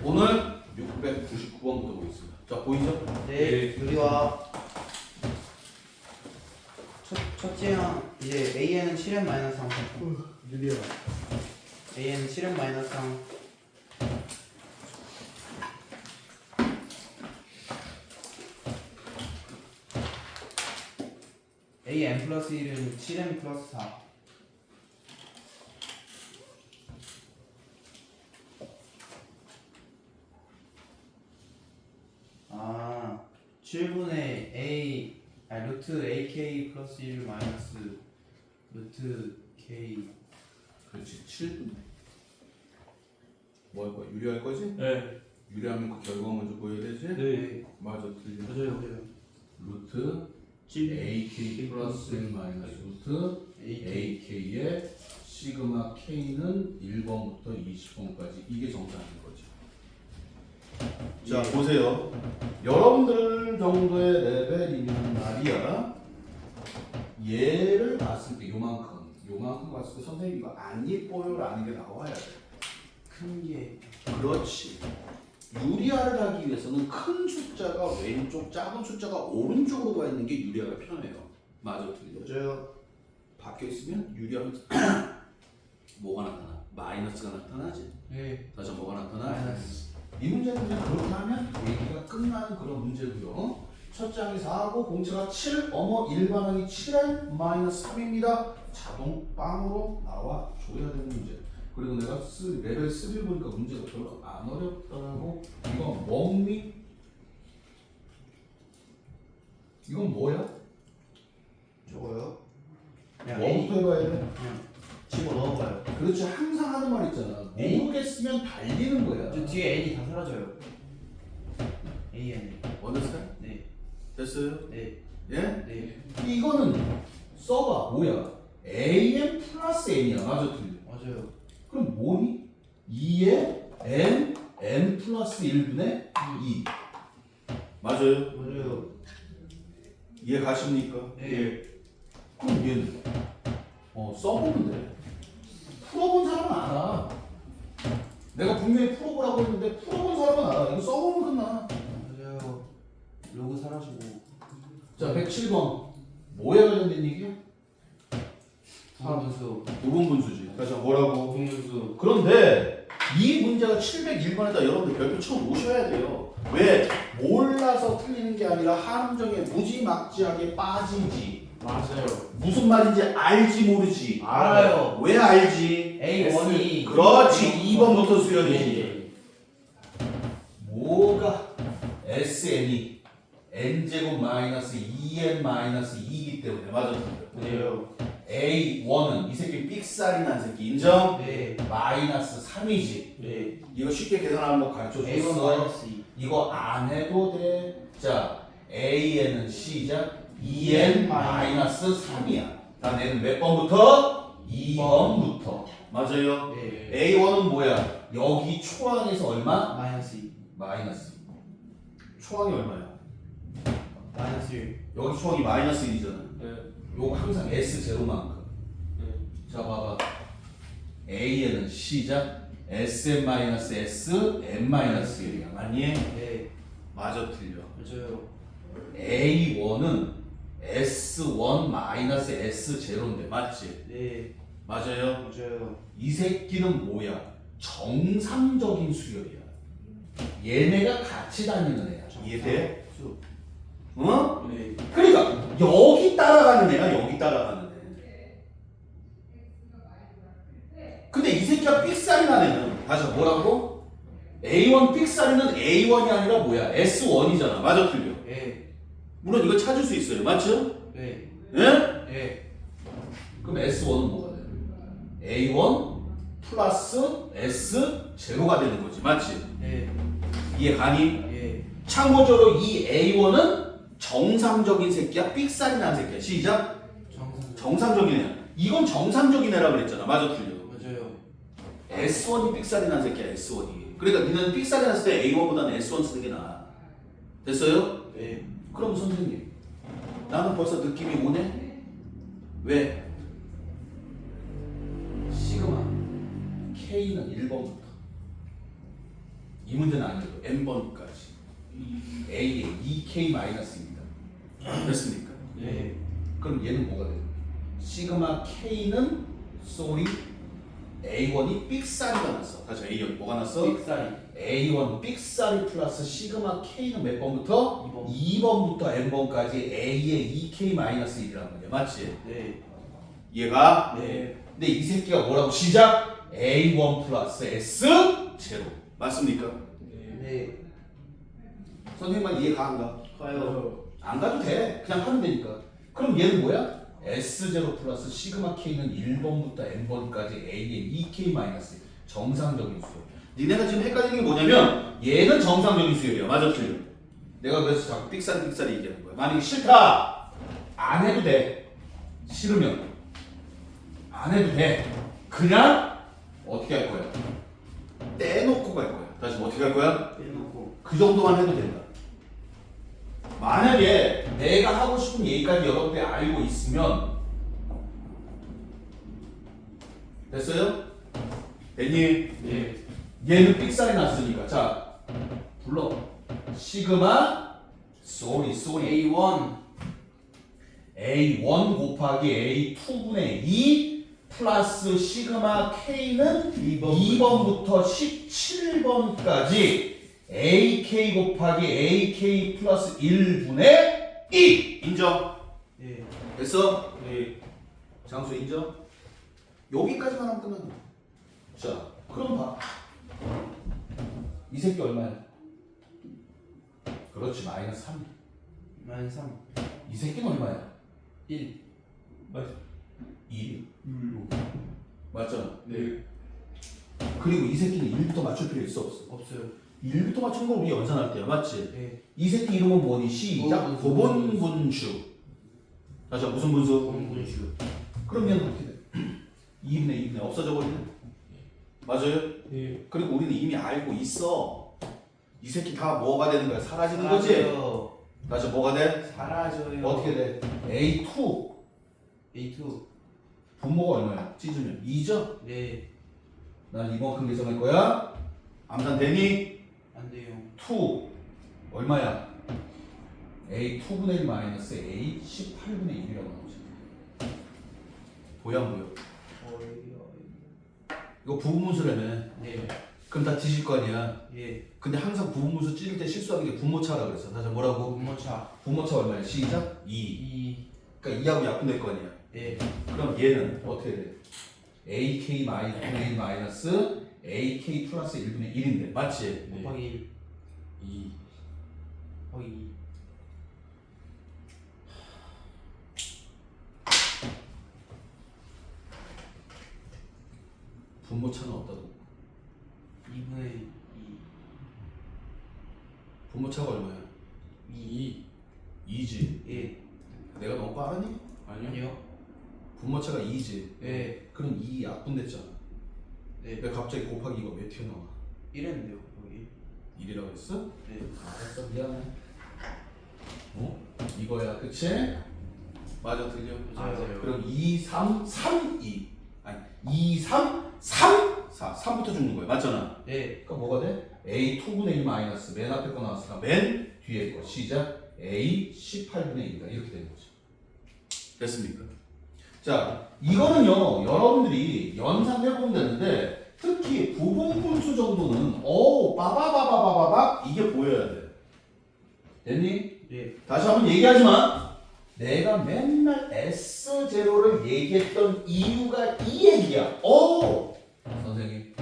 오늘 699번부터 보겠습니다. 자, 보이죠? 네, 유리와 첫째형 이제 AN은 7n 마이너스 3 유리야. AN은 7n 마이너스 3 AN 플러스 1은 7n 플러스 4 7분의 루트 AK 플러스 1 마이너스 루트 K 그렇지. 7분. 뭐 할 거야? 유리할 거지? 네. 유리하면 그 결과 먼저 보여야 되지? 네. 맞아, 틀려. 맞아요. 루트 AK 플러스 1 마이너스 루트 AK의 시그마 K는 1번부터 20번까지 이게 정상인 거지. 자, 예. 보세요. 여러분들 정도의 레벨이면 말이야. 얘를 봤을 때 요만큼 봤을 때 선생님 이거 안 예뻐요라는 게 나와야 돼. 큰게 그렇지. 유리화를 하기 위해서는 큰 숫자가 왼쪽, 작은 숫자가 오른쪽으로 가 있는 게 유리화가 편해요. 맞아, 틀려. 맞아요. 바뀌어 있으면 유리하면 뭐가 나타나? 마이너스가 나타나지. 네. 다시 뭐가 나타나? 마이너스. 이 문제는 그냥 그렇게 하면 얘기가 끝나는 그런 문제고요. 첫 장이 4하고 공차가 7, 일반항이 7n 마이너스 3입니다. 자동 빵으로 나와 줘야 되는 문제. 그리고 내가 레벨 3를 보니까 문제가 별로 안 어렵더라고. 이건 뭡니? 이건 뭐야? 저거요? 그냥 뭐부터 해봐야 돼? 그냥 집어 넣어봐요. 그렇지, 항상 하는 말 있잖아. 모르겠으면 달리는 거야. 저 뒤에 N이 다 사라져요. AN. 언더스탠? 네. 됐어요? 네. 예? 네. 이거는 써봐. 뭐야? AM 플러스 N이야. 맞아, 틀려. 맞아요. 그럼 뭐니? 2에 N 플러스 1분의 2. 맞아요? 맞아요. 이해 가십니까? 네. 그럼 얘는 써보면 돼. 풀어본 사람은 알아. 내가 분명히 풀어보라고 했는데 풀어본 사람은 알아. 이거 써보면 끝나. 맞아요. 로그 사라지고. 자, 107번. 뭐에 관련된 얘기야? 부분수. 부분분수지. 다시 뭐라고? 부분수. 그런데 이 문제가 701번에다 여러분들 별표 쳐 놓으셔야 돼요. 왜? 몰라서 틀리는 게 아니라 함정에 무지막지하게 빠진지. 맞아요. 무슨 말인지 알지 모르지. 알아요. 왜 알지? A1이 그렇지. 2번부터 수련이지. 뭐가 SN이 n제곱 마이너스 2n 마이너스 2이기 때문에 맞아. 맞아요. A1은 이 새끼 삑살이 난 새끼 인정? 네. 마이너스 3이지. 네. 이거 쉽게 계산하는 거 가르쳐 A1 줬어. 마이너스 2. 이거 안 해도 돼. 자, AN은 시작 2n 마이너스 3이야. 나 내는 몇 번부터? 2번부터. 맞아요. 네. A1은 뭐야? 여기 초항에서 얼마? 마이너스 2. 마이너스. 초항이 얼마야? 마이너스 1. 여기 초항이 마이너스 1이잖아. 네. 요거 항상 S0만큼. 네. 자, 봐봐. A에는 시작 Sn-S, n-1이야. 맞니? 네. 맞아, 틀려. 맞아요. A1은 S1-S0인데 맞지? 네. 맞아요? 맞아요. 이 새끼는 뭐야? 정상적인 수열이야. 얘네가 같이 다니는 애야. 이해돼? 수. 어? 네. 그러니까 여기 따라가는 애야. 여기 따라가는 애. 근데 이 새끼가 삑살이 난 애는 다시 뭐라고? A1 삑살이는 A1이 아니라 뭐야? S1이잖아. 맞아, 틀려. 네. 물론 이거 찾을 수 있어요. 맞죠? 네. 예? 네. 그럼 S1은 뭐가 돼? A1 플러스 S 제로가 되는 거지. 맞지? 네. 이해 가니? 네. 참고적으로 이 A1은 정상적인 새끼야. 삑살이 난 새끼야. 시작. 정상. 정상적인 애야. 이건 정상적인 애라 그랬잖아. 맞아, 틀려. 맞아요. S1이 삑살이 난 새끼야. S1이. 그러니까 니는 삑살이 났을 때 A1보다는 S1 쓰는 게 나아. 됐어요? 네. 그럼 선생님, 나는 벌써 느낌이 오네? 왜? 시그마 K는 1번부터 이 문제는 아니어도 n번까지 a의 2k-입니다. 됐습니까? 네. 그럼 얘는 뭐가 돼요? 시그마 k는 쏘리 a1이 삑사리가 났어. 다시 a1 뭐가 났어? 빅사리. a1 삑사리 플러스 시그마 k는 몇 번부터? 2번부터 n번까지 a의 2k-1이란 말이야. 맞지? 네. 얘가? 네. 근데 이 새끼가 뭐라고 시작? a1 플러스 s 제로. 맞습니까? 네. 선생님만 이해 가 안 가? 가요. 안 가도 돼. 그냥 하면 되니까. 그럼 얘는 뭐야? S0 플러스 시그마 K는 1번부터 N번까지 A의 2K-1 정상적인 수열. 니네가 지금 헷갈리는 게 뭐냐면 얘는 정상적인 수열이야. 맞아 틀려. 내가 그래서 자꾸 삑사리 얘기하는 거야. 만약에 싫다. 안 해도 돼. 싫으면 안 해도 돼. 그냥 어떻게 할 거야? 떼놓고 갈 거야. 다시 어떻게 할 거야? 빼놓고. 그 정도만 해도 된다. 만약에 내가 하고 싶은 얘기까지 여러분들이 알고 있으면 됐어요? 됐니? 네. 얘는 삑살이 났으니까 자 불러 시그마 쏘리 A1. A1 곱하기 A2분의 2 플러스 시그마 K는 2번부터 17번까지 AK 곱하기 AK 플러스 1분의 2 인정? 네. 됐어? 네. 장수 인정? 여기까지만 하면 끝난다. 자, 그럼 봐. 이 새끼 얼마야? 그렇지, 마이너스 3. 마이너스 3. 이 새끼는 얼마야? 1. 2. 1로. 맞잖아. 네. 그리고 이 새끼는 1부터 맞출 필요 있어 없어? 없어요. 1부터 맞춘 걸 우리 연산할 때야, 맞지? 네. 이 새끼 이름은 뭐니? 시작. 고본분수. 다시 무슨 분수? 공분수. 그럼 얘는 어떻게 돼? 2분의 2분의 없어져 버리네. 맞아요? 네. 그리고 우리는 이미 알고 있어. 이 새끼 다 뭐가 되는 거야? 사라지는 거지? 사라져요. 다시 뭐가 돼? 사라져요. 어떻게 돼? A2 A2. 분모가 얼마야? 찢으면 2죠? 네. 난 이만큼 계산할 거야. 암산 되니? 안 돼요. 2 얼마야? A2분의 1 마이너스 A 18분의 1이라고 나오지. 보여 안 보여? 이거 부분문수라며. 네. 그럼 다 뒤질 거 아니야. 예. 근데 항상 부분문수 찢을 때 실수하는 게 분모차라 그랬어. 다시 뭐라고? 분모차. 분모차 얼마야? 시작? 2. 2. 그러니까 2하고 약분될 거 아니야. 네. 그럼 얘는 어떻게 돼? AK 마이너스 1 마이너스 AK 플러스 1분의 1인데 맞지? 곱하기 1. 2. 곱하기 2. 분모차는 없다고. 2분의 2. 분모차가 얼마야? 2. 2지. 예. 내가 너무 빠르니? 아니요. 분모차가 2지. 네. 그럼 2 약분됐잖아. 네. 왜 갑자기 곱하기 이거 왜 튀어나와? 1했는데요, 곱하기 1이라고 했어? 네. 알았어, 미안해. 어? 이거야, 그치? 맞아, 들려? 맞아요. 그럼 2, 3, 3, 2. 아니, 2, 3, 3, 4. 3부터 죽는 거야. 맞잖아? 네. 그러니까 뭐가 돼? A2분의 1 마이너스 맨 앞에 거 나왔으니까 맨 뒤에 거 시작 A 18분의 1이다. 이렇게 되는 거죠. 됐습니까? 자, 이거는요, 여러분들이 연산해보면 되는데 특히 부분분수 정도는 빠바바바바바바 이게 보여야 돼. 됐니? 네. 다시 한번 얘기하지만 내가 맨날 S0를 얘기했던 이유가 이 얘기야. 선생님,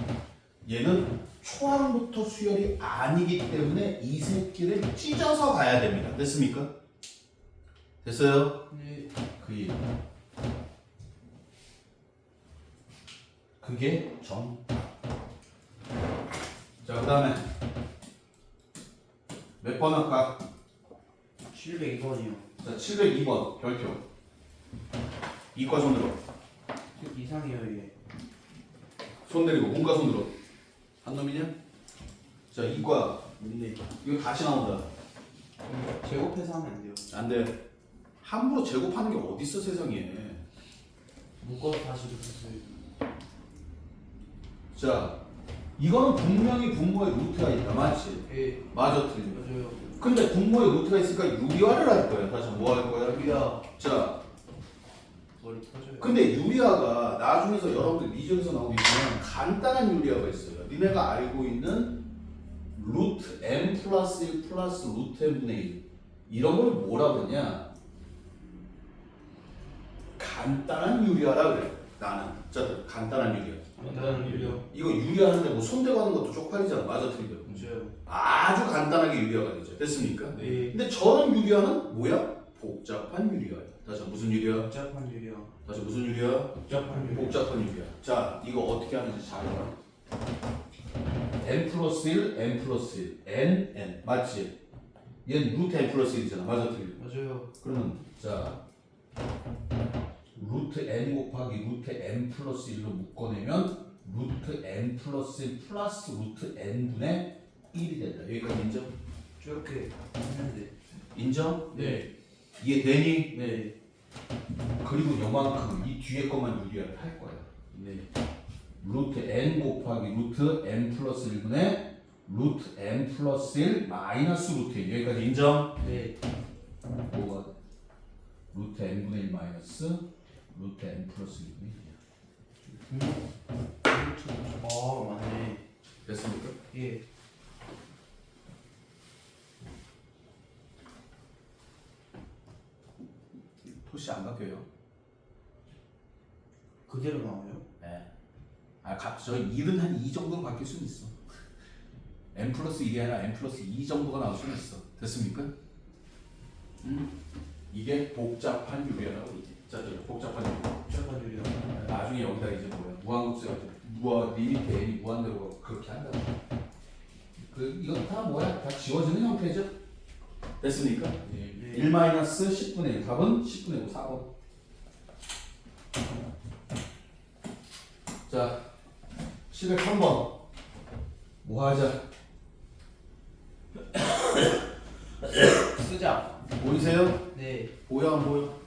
얘는 초항부터 수열이 아니기 때문에 이 새끼를 찢어서 가야 됩니다. 됐습니까? 됐어요? 네. 그 얘기. 그게 정답. 자, 그 다음에 몇 번 할까? 702번이요. 자, 702번 별표. 이과 손 들어. 이상해요, 이게. 손 내리고 문과 손 들어. 한 놈이냐? 자, 이과. 뭔데? 이거 다시 나온다. 제곱해서 하면 안 돼요. 안 돼. 함부로 제곱하는 게 어딨어 세상에. 묶어서 다시 붙였어요. 자, 이거는 분명히 분모에 루트가 있다. 맞지? 예. 맞아, 틀려. 맞아요. 근데 분모에 루트가 있으니까 유리화를 할 거야. 다시 뭐 할 거야? 유리화. 자, 머리 터져요. 근데 유리화가 나중에서 여러분들 미적에서 나오겠지만 간단한 유리화가 있어요. 니네가 알고 있는 루트 m 플러스 1 플러스 루트 m분의 1 이런 걸 뭐라 그러냐? 간단한 유리화라 그래. 나는. 자, 간단한 유리화. 간단한 유리화. 이거 유리하는데 뭐 손대고 하는 것도 쪽팔리잖아. 맞아, 틀려. 맞아요. 아주 간단하게 유리화가 되죠. 됐습니까? 네. 근데 저런 유리화는 뭐야? 복잡한 유리화야. 다시 무슨 유리화? 복잡한 유리화. 다시 무슨 유리화? 복잡한 유리화. 복잡한 유리화. 자, 이거 어떻게 하는지 잘 알아. n 플러스 1, n 플러스 1, n. 맞지? 얘는 루트 n 플러스 1이잖아. 맞아, 틀려. 맞아요. 그러면 자, 루트 n 곱하기 루트 n 플러스 1로 묶어내면 루트 n 플러스 1 플러스 루트 n분의 1이 된다. 여기까지 인정? 저렇게 했는데. 인정? 네. 이해되니? 네. 그리고 요만큼 이 뒤에 것만 유리화를 할 거야. 네. 루트 n 곱하기 루트 n 플러스 1분의 루트 n 플러스 1 마이너스 루트 1. 여기까지 인정? 네. 뭐가 루트 n분의 1 마이너스 루트 n 플러스 1분의 1이야. 아 맞네. 됐습니까? 예. 토시 안 바뀌어요. 그대로 나와요? 네. 저 1은 한 2 정도로 바뀔 수는 있어. n 플러스 1이 아니라 n 플러스 2 정도가 나올 수는 있어. 됐습니까? 이게 복잡한 유리라고 그러지. 자, 저기 복잡한 유리. 복잡한 유리화. 나중에 여기다 이제 뭐야? 무한급수 리미트 n이 무한대로 그렇게 한다고. 이건 다 뭐야? 다 지워지는 형태죠. 됐습니까? 네. 1 마이너스 10분의 1. 답은 10분의 5, 4번. 자, 703번. 뭐 하자? 쓰자. 보이세요? 네. 보여 안 보여?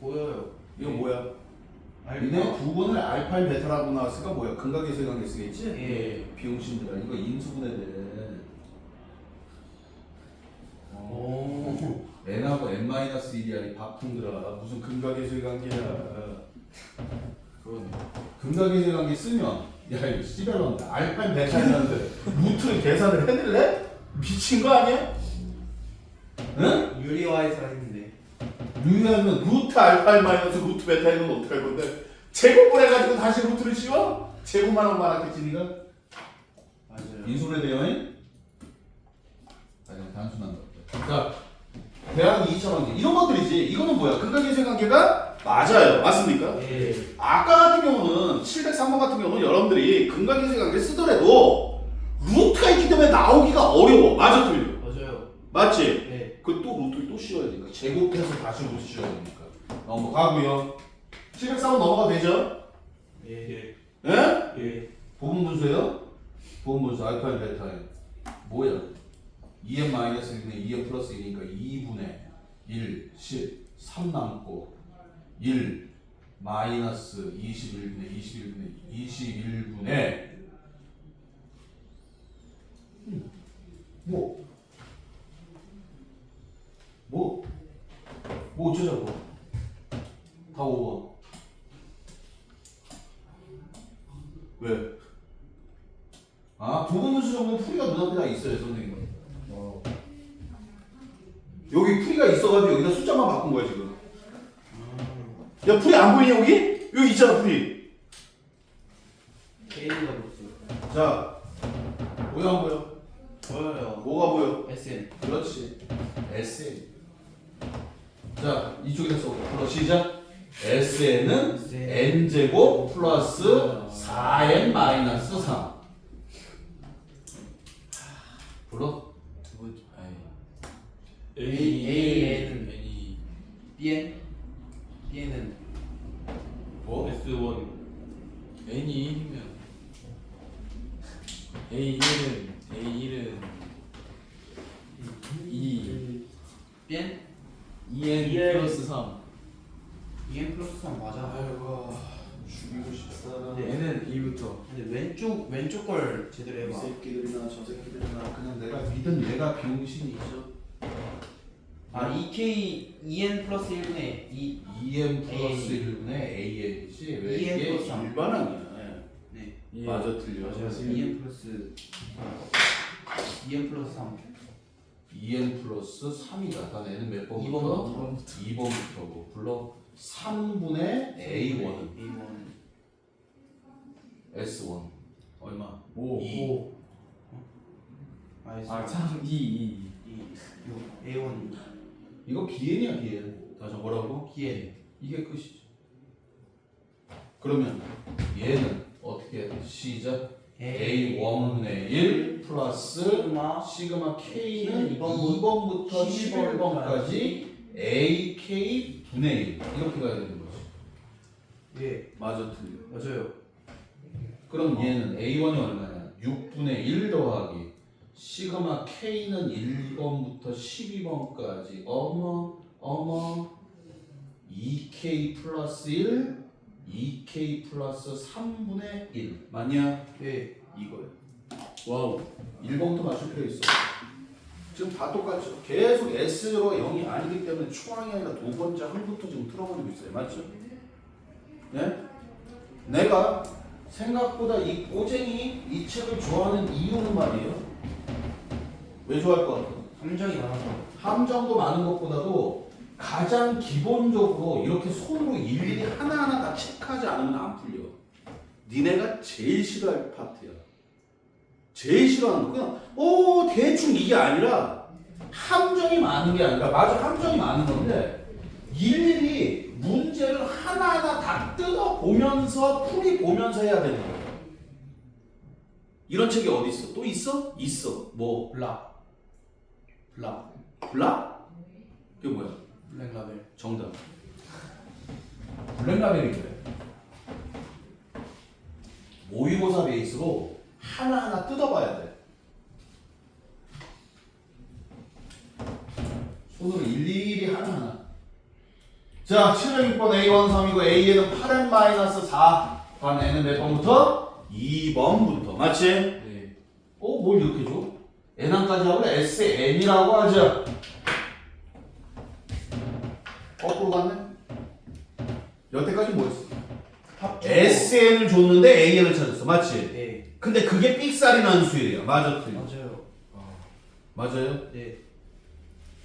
보여요. 이거 뭐야? 알파. 니네 구분을 알파인 베타라고 나왔으니까 뭐야? 근각에서 관계 쓰겠지? 예. 비용신들아 이거 인수분해 돼. 오. n하고 n-1이야 이 바풍들아. 무슨 근각에서의 관계야. 그러네. 근각에서의 관계 쓰면 야 이거 씨발놈 알파인 베타인데 루트를 계산을 해낼래? 미친 거 아니야? 응? 유리화에서 했는데. 유리하면 루트 알파인 마이너스 루트 베타이면 어떻게 할 건데? 제곱을 해가지고 다시 루트를 씌워? 제곱만 하면 많았겠지 니가? 맞아요. 인수분해 돼요? 아니 단순한 거. 자, 대학이 2,000원지 이런 것들이지. 이거는 뭐야? 근각계수의 관계가 맞아요. 맞습니까? 예. 아까 같은 경우는 703번 같은 경우는 여러분들이 근각계수의 관계 쓰더라도 루트가 있기 때문에 나오기가 어려워. 맞아, 틀려? 맞아요. 맞지? 네. 그 또 루트를 또 씌워야 되니까 제곱해서 다시 루트 씌워야 되니까 넘어가고요. 703번 넘어가 되죠? 예. 예? 예. 부분 분수예요? 부분 분수 알파인 베타인 뭐야? 2n 마이너스 1분의 2n 플러스 1이니까 2분의 1, 10, 3 남고 1 마이너스 21분의 21분의 뭐 어쩌자고 다 5번 왜? 아 부분 분수 정도는 풀이가 눈앞에 다 있어요 선생님. 여기 풀이가 있어가지고 여기다 숫자만 바꾼 거야 지금. 야 풀이 안 보이냐 여기? 여기 있잖아 풀이. K가 없어요. 자 보여 안 보여? 보여요. 뭐가 보여? SN. 그렇지. SN. 자 이쪽에다 써볼까? 시작. SN은 SN. n제곱 플러스 4n 마이너스 3. 불러? 두 번째. A A는 N이 BN. BN은 뭐? S1 N이 1이면 A1은 2 BN. 2N 플러스 3 EN 플러스 3 맞아. 아이고 죽이고 싶다. N은 2부터 근데 왼쪽 걸 제대로 이 해봐. 새끼들이나 저 새끼들이나 그냥 내가 믿은 내가 병신이죠. 아 2K 2N 플러스 1네 2 EM 플러스 1분의 AN이지 왜 2N 이게 플러스 3. 일반항이야. 네. 맞아 틀려. 맞아요. 2N 플러스 2N 플러스 3. 2n 플러스 3이다. 다 얘는 몇 번부터? 2번부터. 2번부터고 불러 3분의 A1은 A1 S1 얼마? 5 2. 아 3 2 2 A1 이거 BN이야 BN. 다시 뭐라고? BN. 이게 끝이죠. 그러면 얘는 어떻게 해? 시작 A1분의 1 플러스 시그마 시그마 K는 2번 2번부터 11번까지 11번까지 AK 분의 1 이렇게 가야 되는 거지. 예 맞아 틀려. 맞아요. 그럼 얘는 A1이 얼마냐? 6분의 1 더하기 시그마 K는 1번부터 12번까지 어머 2K 플러스 1 2K 플러스 3분의 1 맞냐? 예 이거야. 와우 1번부터 맞출 필요 있어. 지금 다 똑같죠. 계속 S로 0이 아니기 때문에 초항이 아니라 두 번째 항부터 지금 틀어버리고 있어요. 맞죠? 네? 내가 생각보다 이 꼬쟁이 이 책을 좋아하는 이유는 말이에요. 왜 좋아할 것 같아? 함정이 많아서. 함정도 많은 것보다도 가장 기본적으로 이렇게 손으로 일일이 하나하나 다 체크하지 않으면 안 풀려. 니네가 제일 싫어할 파트야. 제일 싫어하는 거 그냥 대충 이게 아니라 함정이 많은 게 아니라 맞아 함정이 많은 건데 일일이 문제를 하나하나 다 뜯어보면서 풀이 보면서 해야 되는 거야. 이런 책이 어디 있어? 또 있어? 있어. 뭐? 블락 블락? 그게 뭐야? 블랙 라벨. 정답. 블랙라벨이 그래. 모의고사 베이스로 하나하나 뜯어봐야 돼. 손으로 일일이 하나하나. 자, 706번 A1 3이고 A에는 8n-4. 그럼 N은 몇 번부터? 2번부터. 맞지? 네 뭘 이렇게 줘? N항까지 하고 SN이라고 하죠. 거꾸로 갔네? 여태까지 뭐였어? SN을 줬는데 AN을 찾았어. 맞지? 네 근데 그게 삑살이 난 수예요. 맞아, 틀려. 맞아요. 맞아요? 네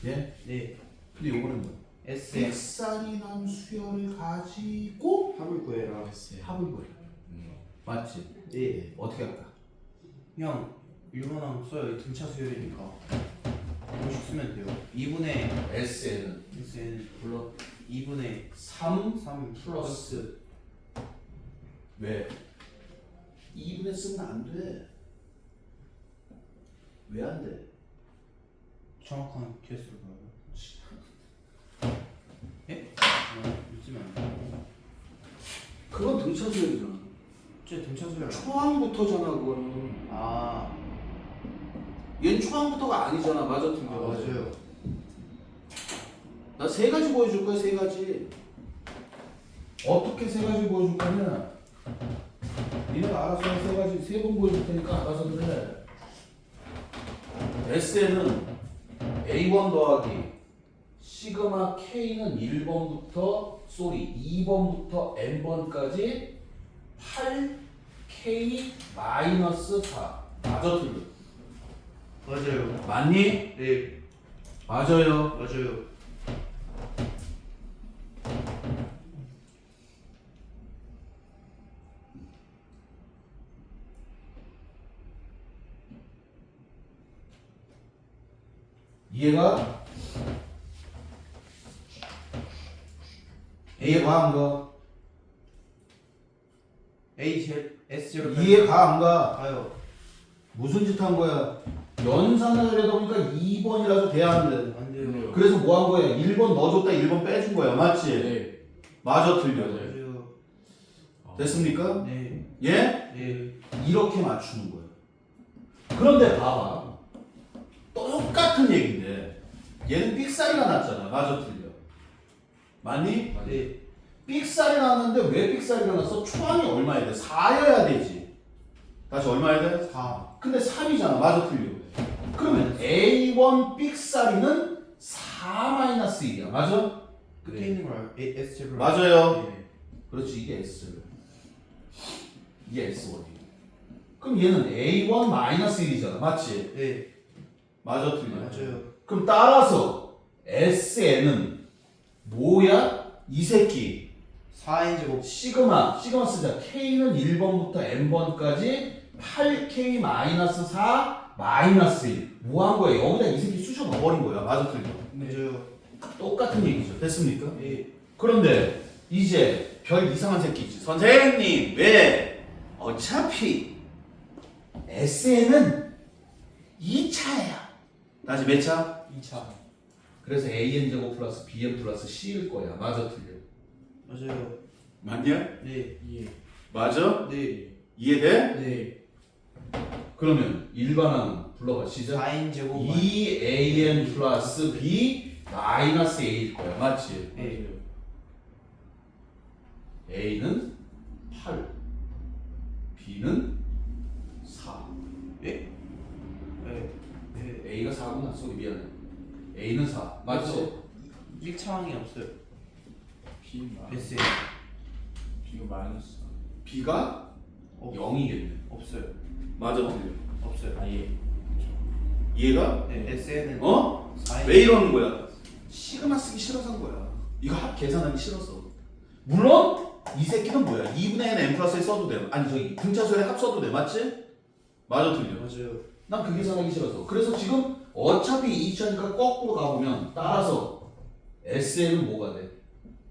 예? 네 근데 요거는 뭐야? SM 삑살이 난 수열을 가지고 합을 구해라. 합을 구해. 맞지? 네 어떻게 할까? 형 1번항 써요. 등차 수열이니까 50 쓰면 돼요. 2분의 SN은 SN 불러 2분의 3 3 플러스 왜? 2분의 쓰면 안 돼. 왜 안 돼? 정확한 개수를 봐요. 예? 믿으면 안 돼요. 그건 등차 수열이잖아. 제 등차 수열. 초항부터잖아 그거는. 아 얘는 초항부터가 아니잖아. 맞아 틀려. 맞아요. 나 세 가지 보여줄 거야. 세 가지. 어떻게 세 가지 보여줄 거냐? 니네가 알아서 세 가지 세 번 보여줄 테니까 알아서들 해. SN은 A1 더하기 시그마 K는 1번부터 2번부터 N번까지 8K 마이너스 4. 맞아 틀려. 맞아요. 맞니? 네 맞아요. 맞아요. 이해가? 이해가 안 가? A Z S 제로 이해가 안 가? 가요. 무슨 짓 한 거야? 연산을 하려다 보니까 2번이라서 돼야 안 돼. 안 돼요. 그래서 뭐 한 거야? 1번 넣어줬다 1번 빼준 거야. 맞지? 네 맞아 틀려. 맞아요. 됐습니까? 네 예? 네. 이렇게 맞추는 거야. 그런데 봐봐. 똑같은 얘기인데 얘는 삑사리가 났잖아. 맞아 틀려. 맞니? 다시 얼마야 돼? 4 근데 3이잖아. 맞아 틀려. 그러면 A1 삑사리는 4-1이야. 맞아? 끝에 네. 있는 걸 S 제곱 맞아요. 네. 그렇지. 이게 S. 이게 S1이야. 그럼 얘는 A1-1이잖아. 맞지? 네 맞아 틀려. 맞아요 그럼 따라서 SN은 뭐야? 이 새끼 4n 제곱 시그마 쓰자. K는 1번부터 N번까지 8K-4 마이너스 1. 뭐 한 거야? 여기다 이 새끼 쑤셔 넣어버린 거야. 맞아 틀려. 맞아요 똑같은 얘기죠. 됐습니까? 네 그런데 이제 별 이상한 새끼 있지. 선생님 왜 어차피 SN은 2차야. 다시 몇 차? 2차 그래서 AN 제곱 플러스 BN 플러스 C일 거야. 맞아 틀려? 맞아요 맞냐? 네 예. 맞아? 네 이해돼? 네 그러면 일반항 불러봐. 시작. 4n 제곱 2AN 플러스 B 마이너스 A일 거야. 맞지? 네 A는 8 B는 4 예? 네 네. A가 4구나. 소리 미안해. A는 4 맞지? 1차항이 없어요 B 마. S B가 마이너스. B가 0이겠네. 없어요 맞아 틀려? 없어요 아 예. 이해가? 네 SN은 어? 4n 왜 이러는 거야? 시그마 쓰기 싫어서 한 거야. 이거 합 계산하기 싫어서. 물론 이 새끼는 뭐야? 2분의 n 플러스 1 써도 돼. 아니 저기 등차수열의 합 써도 돼. 맞지? 맞아 틀려? 맞아요 난 그 계산하기 싫어서. 그래서 지금 어차피 2차니까 거꾸로 가보면 따라서 SN은 뭐가 돼?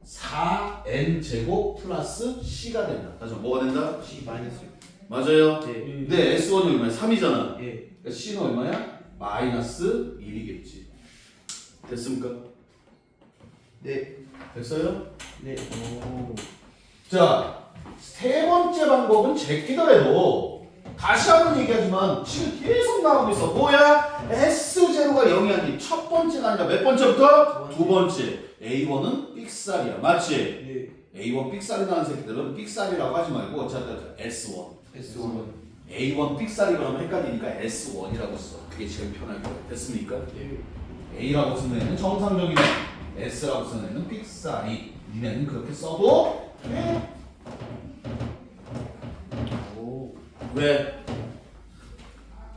4n 제곱 플러스 C가 된다. 다시 한번 뭐가 된다? C 마이너스 맞아요. 네 근데 S1이 얼마야? 3이잖아. 예. 그러니까 C는 얼마야? 마이너스 1이겠지. 됐습니까? 네. 됐어요? 네. 오. 자, 세 번째 방법은 제끼더라도 다시 한번 얘기하지만 지금 계속 나오고 있어. 뭐야? S0가 0이 아닌 첫 번째가 아니라 몇 번째부터? 두 번째. A1은 삑살이야. 맞지? 네. A1 삑살이 나는 새끼들은 삑살이라고 하지 말고 어차피 S1. S1. A1 삑살이 그러면 헷갈리니까 S1이라고 써. 그게 제일 편할 거야. 됐습니까? 예. A라고 쓰는 애는 정상적인 애, S라고 쓰는 애는 삑살이. 니네는 그렇게 써도 돼. 오. 왜?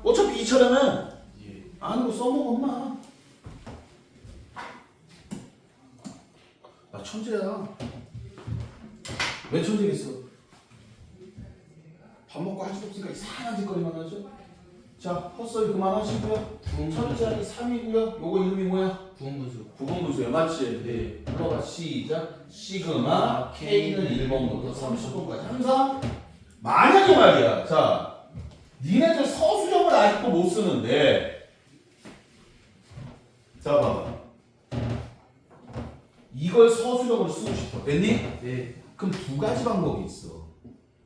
어차피 2차라면 예. 아는 거 써먹어 엄마. 나 천재야. 왜 천재겠어? 밥 먹고 할 수도 없으니까 이상한 짓거리만 하죠. 자, 헛소리 그만하시고요. 첫째 3이고요. 요거 이름이 뭐야? 부분분수. 부분분수야. 맞지? 네. 들어가 시작. 시그마 K는 1번부터 30번까지 항상 만약에 말이야. 자, 니네들 서술형을 아직도 못 쓰는데 자 봐봐. 이걸 서술형으로 쓰고 싶어. 됐니? 네. 그럼 두 가지 방법이 있어.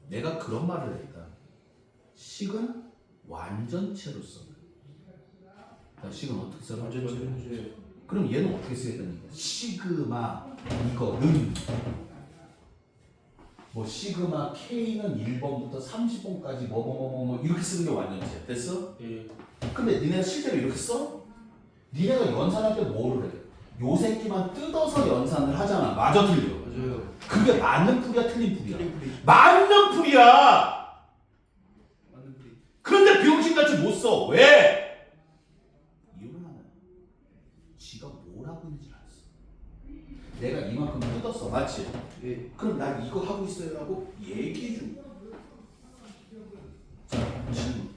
내가 그런 말을 했다. 식은 완전체로 써. 자, 식은 어떻게 써? 완전체. 그럼 얘는 어떻게 써야 됩니까? 시그마 이거는 뭐 시그마 K는 1번부터 30번까지 뭐 이렇게 쓰는 게 완전체. 됐어? 예. 근데 니네가 실제로 이렇게 써? 니네가 연산할 때 뭐를 해? 요 새끼만 뜯어서 연산을 하잖아. 맞아 틀려? 맞아요. 그게 맞는 풀이야 틀린 풀이야? 트리플이. 맞는 풀이야. 맞는 풀이. 그런데 병신같이 못 써. 왜? 이유는 하나야. 지가 뭘 하고 있는지 알았어. 내가 이만큼 뜯었어. 맞지? 예. 그럼 난 이거 하고 있어요 라고 얘기해 준 거야. 자, 질문.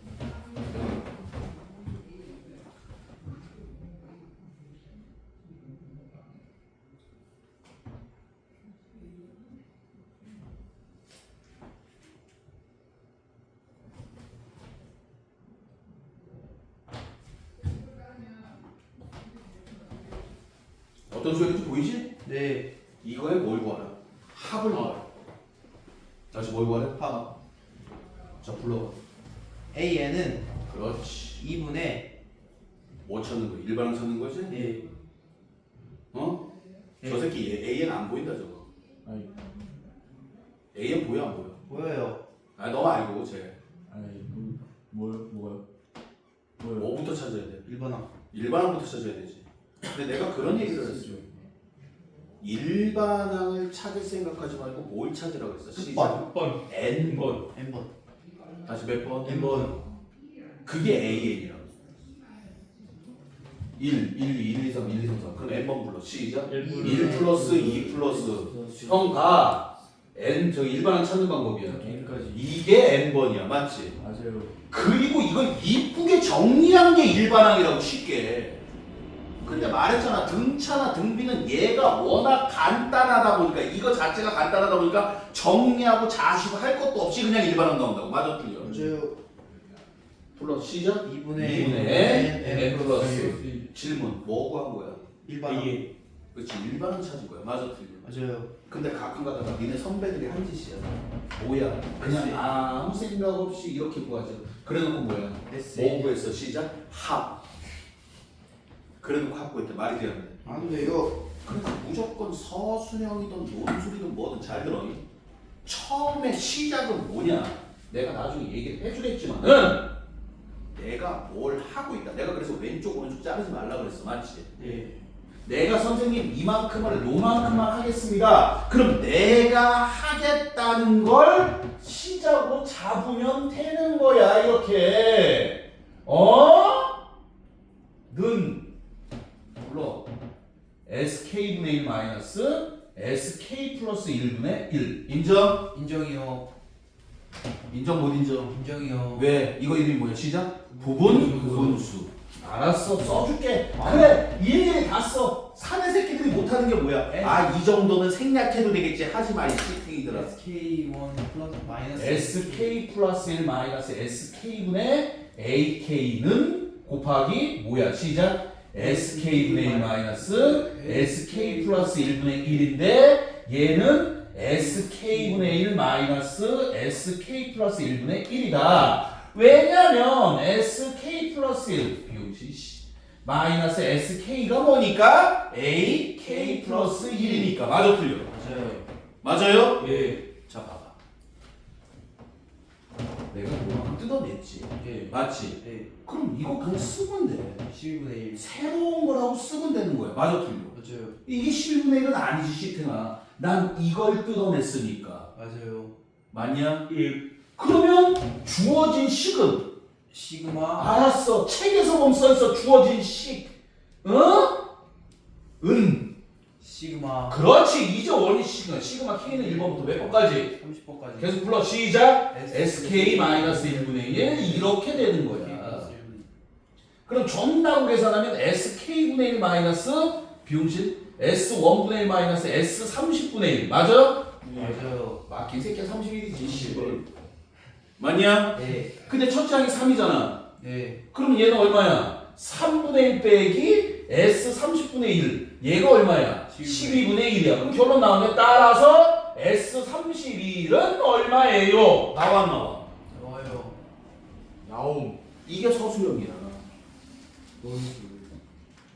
어떤 소리인지 보이지? 네. 이거에 뭘 구하라? 합을 구하라. 다시 뭘 구하래? 합. 자, 불러봐. AN은 그렇지. 2분의 뭐 찾는 거야? 일반항 찾는 거지? 예. 어? 예. 저 새끼 AN 안 보인다 저거. 아니. AN 보여 안 보여? 보여요. 아, 너 말고 쟤. 아니. 뭐요? 뭐요? 뭐부터 찾아야 돼? 일반항. 일반항부터 찾아야 되지. 근데 내가 그런 얘기를 했어. 일반항을 찾을 생각하지 말고 뭘 찾으라고 했어? 시작. 6번. n번. n번. 다시 몇 번? n번. 그게 AN이라고. 1, 1, 2, 3, 1, 2, 3, 4. 그럼 n번 불러. 시작. 1 플러스 2 플러스. 형가 n 저 일반항 찾는 방법이야. N까지. 이게 n번이야. 맞지? 맞아요. 그리고 이걸 이쁘게 정리한 게 일반항이라고 쉽게. 근데 말했잖아. 등차나 등비는 얘가 워낙 간단하다 보니까 이거 자체가 간단하다 보니까 정리하고 자시고 할 것도 없이 그냥 일반항 나온다고. 맞아 틀려? 맞아요. 플러스 시작? 2분의 n 플러스 질문 뭐 구한 거야? 일반항. 그렇지 일반항 찾은 거야. 맞아 틀려? 맞아요. 근데 가끔 가다가 니네 선배들이 한 짓이야. 뭐야? 그냥 아무 생각 없이 이렇게 구하죠. 그래놓고 뭐야? 뭐 구했어? 시작? 합. 그래놓고 합 구했대. 말이 되었네. 안 돼요. 그러니까 무조건 서술형이든 논술이든 뭐든 잘 들어. 처음에 시작은 뭐냐? 내가 나중에 얘기를 해주겠지만은 내가 뭘 하고 있다. 내가 그래서 왼쪽 오른쪽 자르지 말라 그랬어. 맞지? 예. 내가 선생님 이만큼을 요만큼만 하겠습니다. 그럼 내가 하겠다는 걸 시작으로 잡으면 되는 거야. 이렇게. 는 불러. sk분의 1 마이너스 sk 플러스 1분의 1. 인정? 인정이요. 인정 못 인정? 인정이요. 왜? 이거 이름이 뭐야? 시작? 부분수. 알았어. 써줄게. 그래. 일일이 다 써. 사내 새끼들이 못하는 게 뭐야? 아, 이 정도는 생략해도 되겠지. 하지 마. 이 씨팅이들아. SK1 플러스 마이너스 sk 플러스 1 마이너스 sk분의 ak는 곱하기 뭐야? 시작. sk분의 1 마이너스 sk 플러스 1분의 1인데 얘는 sk분의 1 마이너스 sk 플러스 1분의 1이다. 왜냐면 SK 플러스 1 비용시 마이너스 SK가 뭐니까? AK 플러스 1이니까. 맞아 틀려? 맞아요. 맞아요? 예. 자 봐봐. 내가 그만큼 뜯어냈지. 예. 맞지? 예. 그럼 이거 그냥 쓰면 돼. 12분의 1. 새로운 거라고 쓰면 되는 거야. 맞아 틀려? 맞아요. 이게 10분의 1은 아니지 시트나. 난 이걸 뜯어냈으니까. 맞아요. 맞냐? 예. 그러면 주어진 식은 시그마. 알았어. 책에서 보면 써있어. 주어진 식. 은. 시그마. 그렇지. 이제 원리 시그마. 시그마 K는 1번부터 몇 번까지? 30번까지. 계속 불러. 시작. SK-1분의 1 이렇게 되는 거야. 그럼 정답을 계산하면 SK분의 1 마이너스 비용실 S1분의 1 마이너스 S30분의 1 맞아? 맞아요. 막힌 새끼야 31이지. 맞냐? 네. 근데 첫째 항이 3이잖아. 네. 그럼 얘는 얼마야? 3분의 1 빼기 S30분의 1. 얘가 얼마야? 12분의 1이야. 그럼 결론 나오네. 따라서 S31은 얼마예요? 나와 안 나와? 나와요. 나옴. 이게 서술형이야.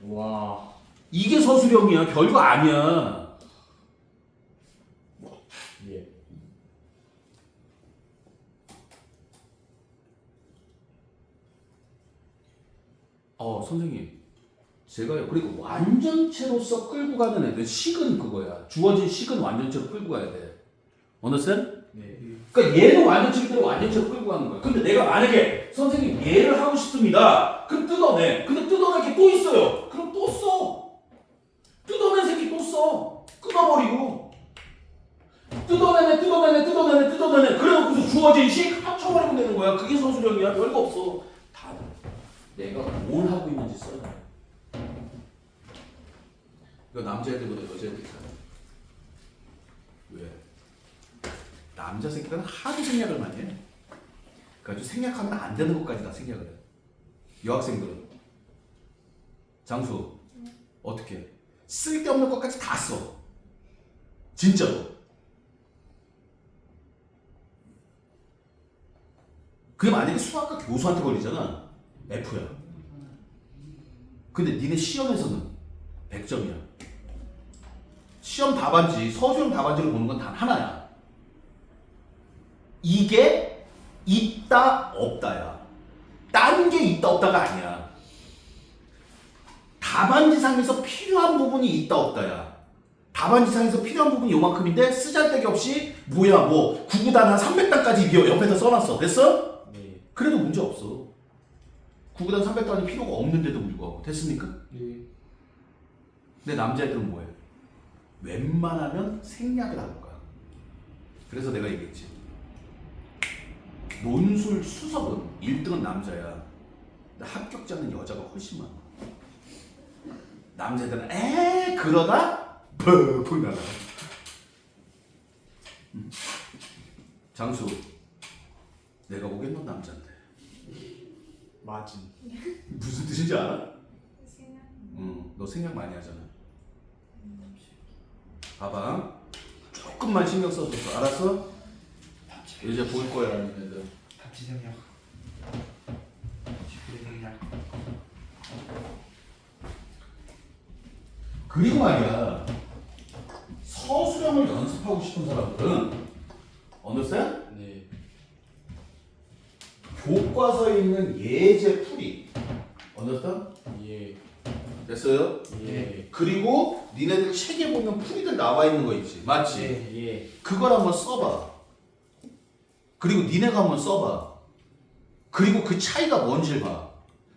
와. 이게 서술형이야. 별거 아니야. 예. 선생님. 제가요. 그리고 완전체로서 끌고 가는 애들 식은 그거야. 주어진 식은 완전체로 끌고 가야 돼. understand? 네. 그러니까 얘는 완전체기 때문에 완전체로 끌고 가는 거야. 근데 내가 만약에 선생님 얘를 하고 싶습니다. 그럼 뜯어내. 근데 뜯어낼 게 또 있어요. 그럼 또 써. 뜯어낸 새끼 또 써. 끊어버리고. 뜯어내네. 그래놓고서 주어진 식 합쳐버리면 되는 거야. 그게 서술형이야. 별거 없어. 다 내가 뭘 하고 있는지 써야 돼. 이거 남자애들보다 여자애들이 잘해. 왜? 남자 새끼들은 하도 생략을 많이 해. 그래가지고 생략하면 안 되는 것까지 다 생략을 해. 여학생들은 장수 어떻게? 쓸데없는 것까지 다 써. 진짜로. 그게 만약에 수학과 교수한테 걸리잖아. F야. 근데 니네 시험에서는 100점이야. 시험 답안지, 서술형 답안지를 보는 건 단 하나야. 이게 있다 없다야. 딴 게 있다 없다가 아니야. 답안지상에서 필요한 부분이 있다 없다야. 답안지상에서 필요한 부분이 요만큼인데 쓰잘데기 없이 뭐야 뭐 9구단 한 300단까지 옆에다 써놨어. 됐어? 네. 그래도 문제 없어. 9구단 300단이 필요가 없는데도 불구하고. 됐습니까? 네. 근데 남자애들은 뭐해? 웬만하면 생략을 하는 거야. 그래서 내가 얘기했지. 논술 수석은 1등은 남자야. 근데 합격자는 여자가 훨씬 많아. 남자들은 그러다 펑펑 나가. 장수, 내가 보기엔 넌 남자인데 맞은. 무슨 뜻인지 알아? 생각. 너 생각 많이 하잖아. 봐봐, 조금만 신경 써줘. 알았어? 이제 볼 거야, 얘네들. 합치 생략. 지필 생략. 그리고 말이야, 서술형을 연습하고 싶은 사람들은 어느새 네. 교과서에 있는 예제 풀이 어느새 예. 됐어요? 예. 그리고 니네들 책에 보면 풀이들 나와 있는 거 있지, 맞지? 예. 그걸 한번 써봐. 그리고 니네가 한번 써봐. 그리고 그 차이가 뭔지를 봐.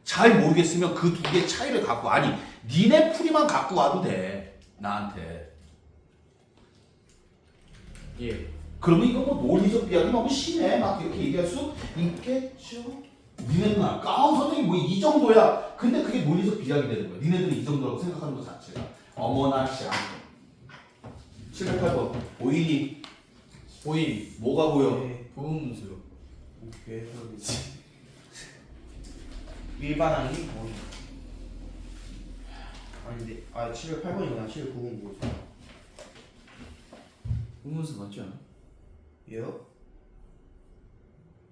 잘 모르겠으면 그 두 개의 차이를 갖고, 아니 니네 풀이만 갖고 와도 돼, 나한테. 예. 그러면 이거 뭐 논리적 비약이 너무 심해 막 이렇게 얘기할 수 있겠죠? 니네는 아까 선생님 뭐 이 정도야. 근데 그게 논리적 비약이 되는 거야. 니네들은 이 정도라고 생각하는 것 자체가. 어머나 씨. 708번 보이니? 보임. 뭐가 보여? 네. 부분수요. 오케이. 일반항이 뭐니? 아닌데 708번이구나. 709번 뭐지? 부분수 맞지 않아? 얘요?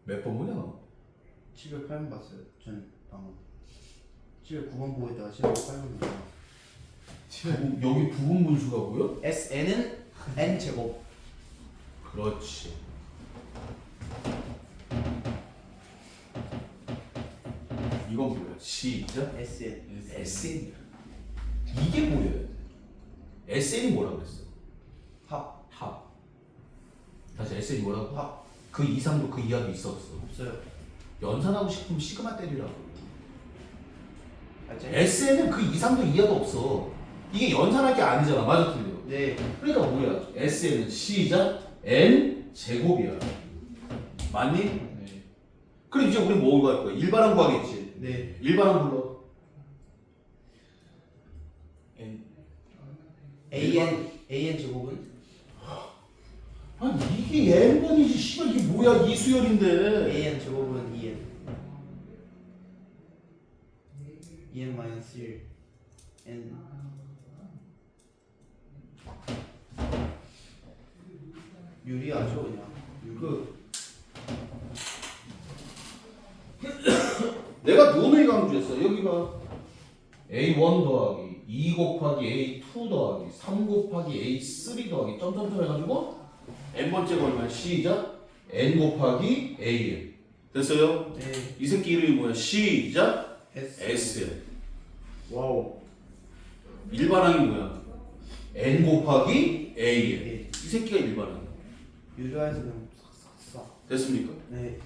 몇 번 보냐 너? 708번 봤어요. 전 방금 709번 보고 있다가 708번 봤어요. 여기 부분 분수가 보여? SN은 n 제곱. 그렇지. 이건 뭐야? 시작. SN. SN이야. 이게 보여야 돼. SN이 뭐라고 그랬어? 합. 합. 다시 SN이 뭐라고? 합. 그 이상도 그 이하도 있었어. 없어요. 연산하고 싶으면 시그마 때리라고. 알지? SN은 그 이상도 이하도 없어. 이게 연산할 게 아니잖아. 맞아, 틀려. 네. 그러니까 뭐야? SN은 시작 n 제곱이야. 맞니? 네. 그럼 이제 우리 뭐 구할 거야? 일반항 구하겠지. 네. 일반항 불러. N. AN 제곱은 아니 이게 n번이지. 씨발 이게 뭐야? 이수열인데. AN 제곱은 2n. 2n 마이너스 1 n 유리하죠 그냥. 그 내가 논의 강조했어. 여기가 A1 더하기 2 곱하기 A2 더하기 3 곱하기 A3 더하기 점점점 해가지고 n번째가 얼마야? 시작 n 곱하기 an. 됐어요? 네. 이 새끼 이름이 뭐야? 시작 S. S. 와우. 일반항이 뭐야? n 곱하기 an. 네. 이 새끼가 일반항이야. 유리화에서 그냥 싹싹싹. 됐습니까? 네.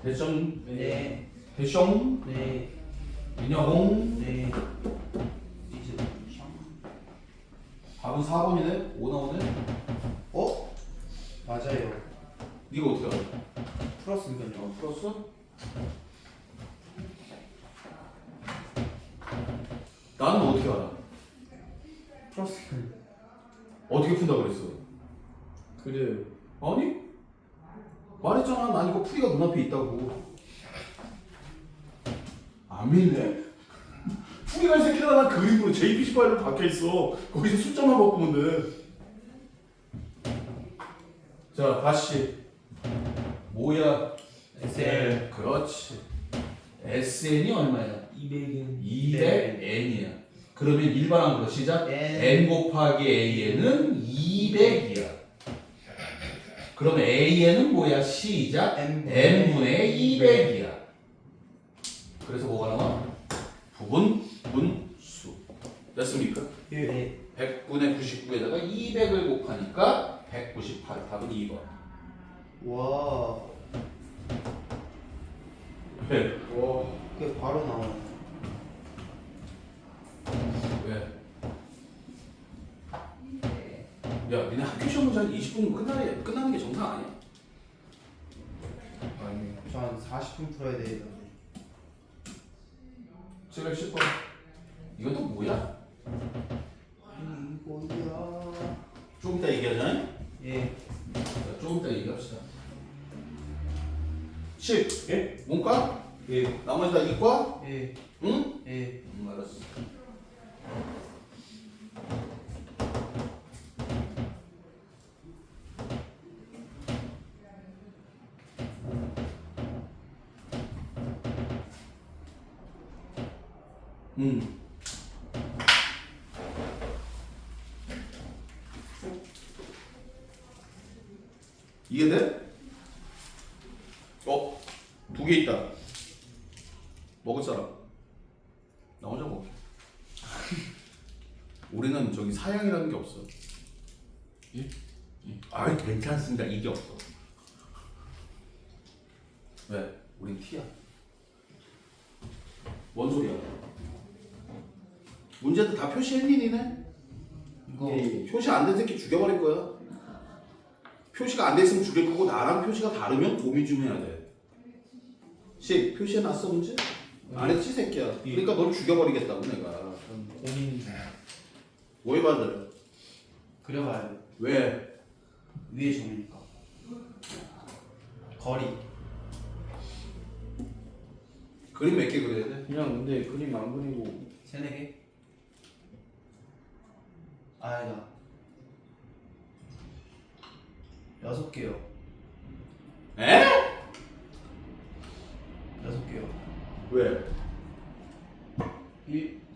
대정 네. 대정 네. 민영홍. 네. 이제 답은 4번이네? 5 나오네? 어? 맞아요. 네가 어떻게 알아? 풀었으니까요. 풀었어? 나는 어떻게 알아? 풀었으니까. 어떻게 푼다 그랬어? 그래요. 아니? 말했잖아. 난 이거 풀이가 눈앞에 있다고. 안 믿네? 풀이가 이 새끼가 난 그림으로 JPG 파일로 박혀있어. 거기서 숫자만 바꾸면 돼. 자, 다시. 뭐야? SN. 그렇지. SN이 얼마야? 200은 200n이야. 그러면 일반항으로 시작. N. n 곱하기 an은 200이야. 그럼 AN은 뭐야? 시작. N분의 N분의 200이야. 그래서 뭐가 나와? 부분 분수. 됐습니까? 예. 100분의 99에다가 200을 곱하니까 198. 답은 2번. 와. 왜? 와. 그게 바로 나오네. 왜? 야, 니네 학교 시험 문제 한 20분 끝나는 게 정상 아니야? 아니. 저한 40분 풀어야 되는데. 710번. 이건 또 뭐야? 이거야. 좀 이따 얘기하자. 예. 자, 좀 이따 얘기합시다. 10. 예? 문과? 예. 나머지 다 이과? 예. 응? 예. 알았어. 이해돼? 두 개 있다. 먹을 사람? 나 혼자 먹을게. 우리는 저기 사양이라는 게 없어. 예? 아, 괜찮습니다. 이게 없어. 왜? 우린 T야. 뭔 소리야? 문제도 다 표시했니 니네? 이거 표시 안 된 새끼 죽여버릴 거야. 표시가 안 됐으면 죽일 거고 나랑 표시가 다르면 고민 좀 해야 돼. 표시해놨어 문제? 안 했지 새끼야. 그러니까 널 죽여버리겠다고 내가. 고민 중. 뭐 해봐야 그려봐야 돼. 왜? 위에 점이니까. 거리. 그림 몇 개 그려야 돼? 그냥 근데 그림 안 그리고 3, 4개? 아니다. 6개요. 에? 6개요. 왜?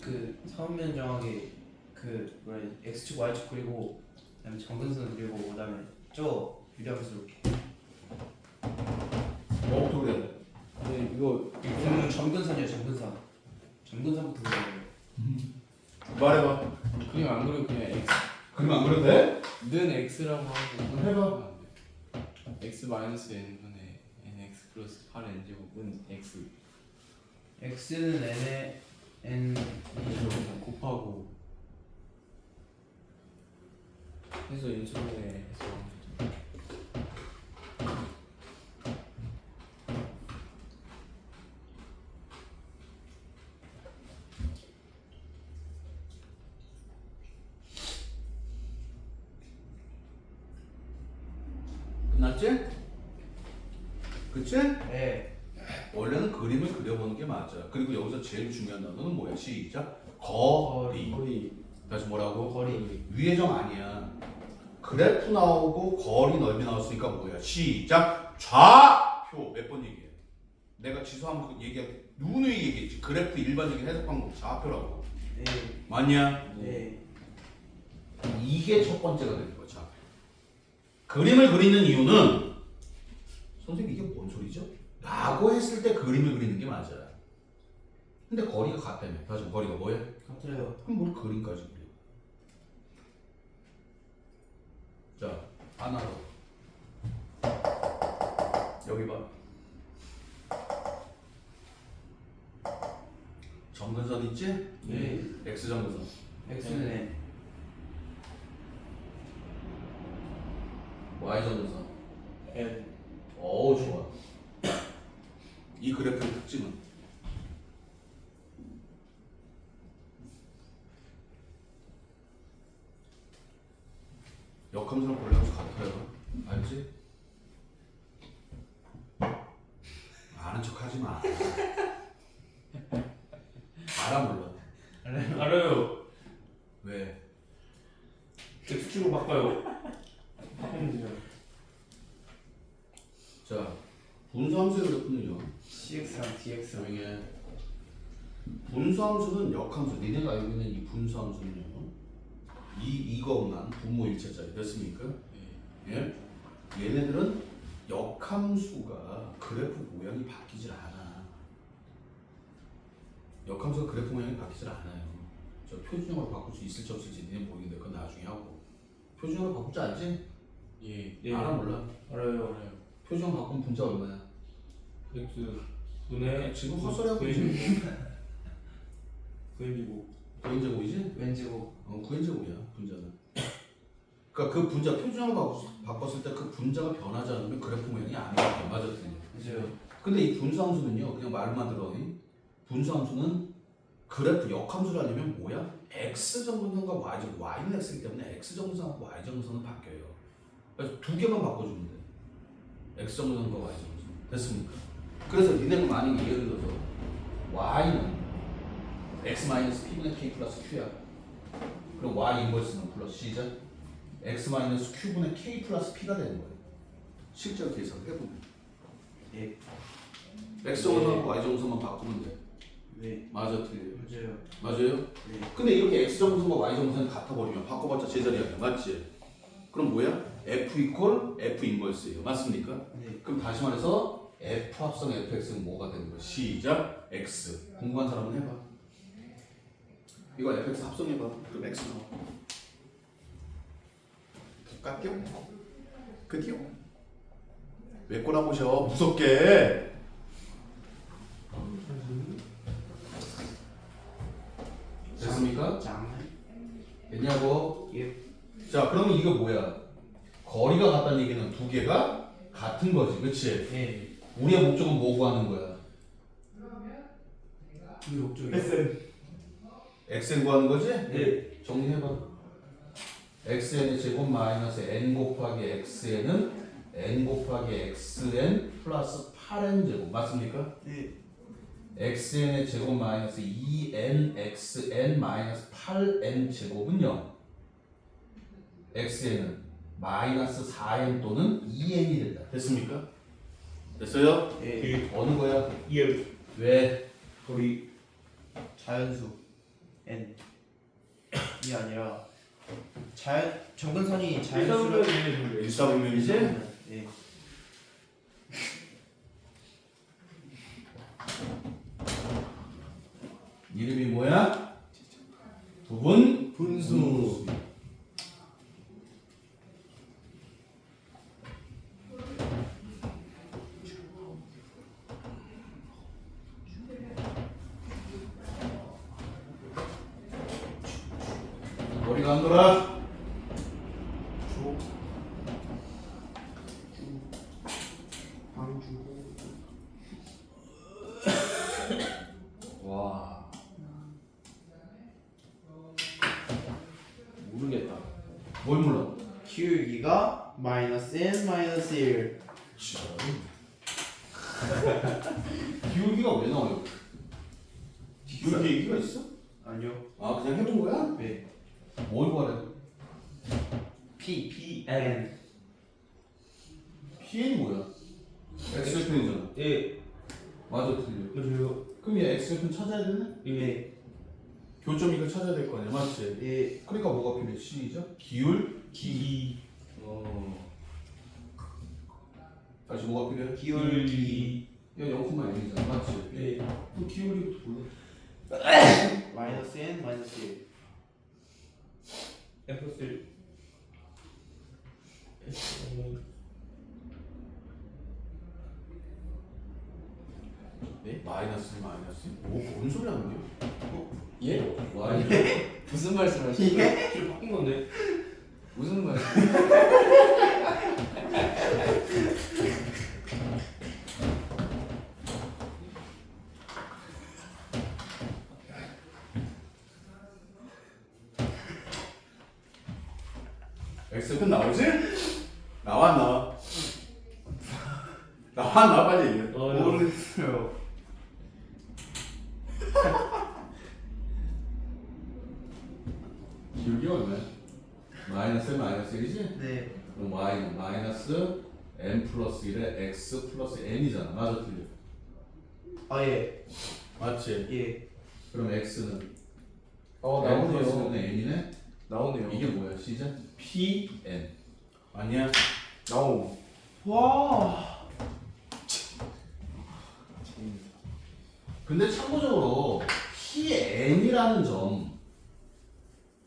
그 사원면 정하게 그 뭐라 해야 지 X축 Y축 그리고 그다음에 정근선 그리고 그다음에 저 유리함수 이렇게. 뭐부터 그려야 돼? 근데 이거 점근선이요 점근선. 점근선부터 그려야 돼요. 말해봐. 그림 안 그리고 그냥 X 그림 안 그려도 돼? 는 X라고 하고 해봐. X 마이너스 N분의 NX 플러스 8N 제곱은 X X는 N에 N 그냥 곱하고 해서 인수분해 해서 끝났지? 그치? 네. 원래는 그림을 그려보는 게 맞아. 그리고 여기서 제일 중요한 단어는 뭐야? 시작. 거리. 거리 다시 뭐라고? 거리. 위의 점 아니야. 그래프 나오고 거리 넓이 나왔으니까 뭐야? 시작. 좌표. 몇 번 얘기해? 내가 지수 한번 얘기할게. 누누이 얘기했지. 그래프 일반적인 해석 방법 좌표라고. 네. 맞냐? 네. 이게 첫 번째가 되는 거야. 좌표. 그림을 그리는 이유는 선생님 이게 뭔 소리죠? 라고 했을 때 그림을 그리는 게 맞아. 근데 거리가 같다며. 다시 거리가 뭐야? 같아요. 그럼 뭘 그림까지 그려? 자, 하나 더. 여기 봐. 점근선 있지? 네. X 점근선. X는 N. Y 점근선. N 어우 좋아. 이 그래프의 특징은 역함수랑 볼륨수 같아요. 알지? 아는 척하지 마. 알아 몰라. 알아요. 왜? X축으로 바꿔요. 바꾸면 되죠. 자, 분수함수의 그래프는요. CX랑 DX. 조용히 해. 분수함수는 역함수. 니네가 알고 있는 이 분수함수는요. 이것만 분모일체짜리 됐습니까? 예? 얘네들은 역함수가 그래프 모양이 바뀌질 않아. 역함수가 그래프 모양이 바뀌질 않아요. 저 표준형으로 바꿀 수 있을지 없을지 니네 모르겠는데 그건 나중에 하고. 표준형으로 바꿀 줄 알지? 예. 예. 알아 몰라? 알아요. 알아요. 표준형 바꾸면 분자 얼마야? X 분의 지금 헛소리하고 있지? 구인지고 9n제곱이지? 왠지고 9n제곱이야 분자는. 그러니까 그 분자 표준형으로 바꿨을 때 그 분자가 변하지 않으면 그래프 모양이 안 바뀌어. 맞아 틀려. 맞아요. 근데 이 분수함수는요 그냥 말만 들어니 분수함수는 그래프 역함수라려면 뭐야? x 정근선과 y 정근 y는 x이기 때문에 x 정근선과 y 정근선은 바뀌어요. 그래서 두 개만 바꿔주면 돼. x 정근선과 y 정근선 됐습니까? 그래서 니네가 만약에 예를 들어서 y는 x-p분의 k 플러스 q야. 그럼 y 인버스는 플러스 c자 x-q분의 k 플러스 p가 되는 거예요. 실제로 계산을 해보면 예. x 정근선과 y 정근선만 바꾸면 돼. 네. 맞아 틀려. 맞아요. 맞아요? 네. 근데 이렇게 x 정근선과 y 정근선이 같아버리면 바꿔봤자 제자리야. 맞지? 그럼 뭐야? f 이퀄 f 인버스예요. 맞습니까? 네. 그럼 다시 말해서 f 합성 fx는 뭐가 되는 거야? 시작 x. 궁금한 사람은 해봐. 이거 fx 합성해봐. 그럼 x 나와. 깎여? 그디요? 왜 꼬라보셔? 무섭게. 됐습니까? 장. 됐냐고? 예. 자, 그러면 이거 뭐야? 거리가 같다는 얘기는 두 개가 같은 거지, 그치? 예. 우리의 목적은 뭐 구하는 거야? 이 목적이. xn 구하는 거지? 네. 정리해봐. xn의 제곱 마이너스 n 곱하기 xn은 n 곱하기 xn 플러스 8n 제곱 맞습니까? 네. xn의 제곱 마이너스 2nxn 마이너스 8n 제곱은요 xn은 마이너스 4n 또는 2n이 된다. 됐습니까? 됐어요? 예. 어느 거야? 예. 왜? 거의 자연수 n 이 아니라 정근선이 자연수로 일사분면이지? 예. 이름이 뭐야? 부분 분수. 머리가 안 돌아? 와. 모르겠다. 뭘 몰라? 기울기가 마이너스 n 마이너스 1. 기울기가 왜 나와요? 기울기 얘기가 있어? 아니요. 아 그냥 해본 거야? 네. 뭘 구하래? p n. PN이 뭐야? X표현이잖아. 예. 맞아 틀려. 맞아요. 그럼 얘 X표 찾아야 되네? 예. 교점 이걸 찾아야 될 거 아니야, 맞지? 예. 그러니까 뭐가 필요해? 시작. 기울. 기 다시 뭐가 필요해? 기울기 야 0,1이잖아, 맞지? 예. 그럼 기울기부터 몰라. 마이너스 n 마이너스 1. F3 네? 마이너스. 뭔 소리 하는 거야? 예? 와이. 무슨 말씀하시는 거예요? 줄 바뀐 건데. 무슨 말씀? X표 나오지? 나와 안 나와? 나와 안 나와 빨리 얘기해. 모르겠어요. 기울기가 얼마야? 마이너스 1이지? 네. 그럼 y는 마이너스 n 플러스 1에 x 플러스 n이잖아. 맞아 틀려? 아 예. 맞지? 예. 그럼 x는 나오네요. n 플러스 n의 n이네? 나오네요. 이게 뭐야? 시작? p n 맞냐? 나오. 와. 근데 참고적으로 Pn이라는 점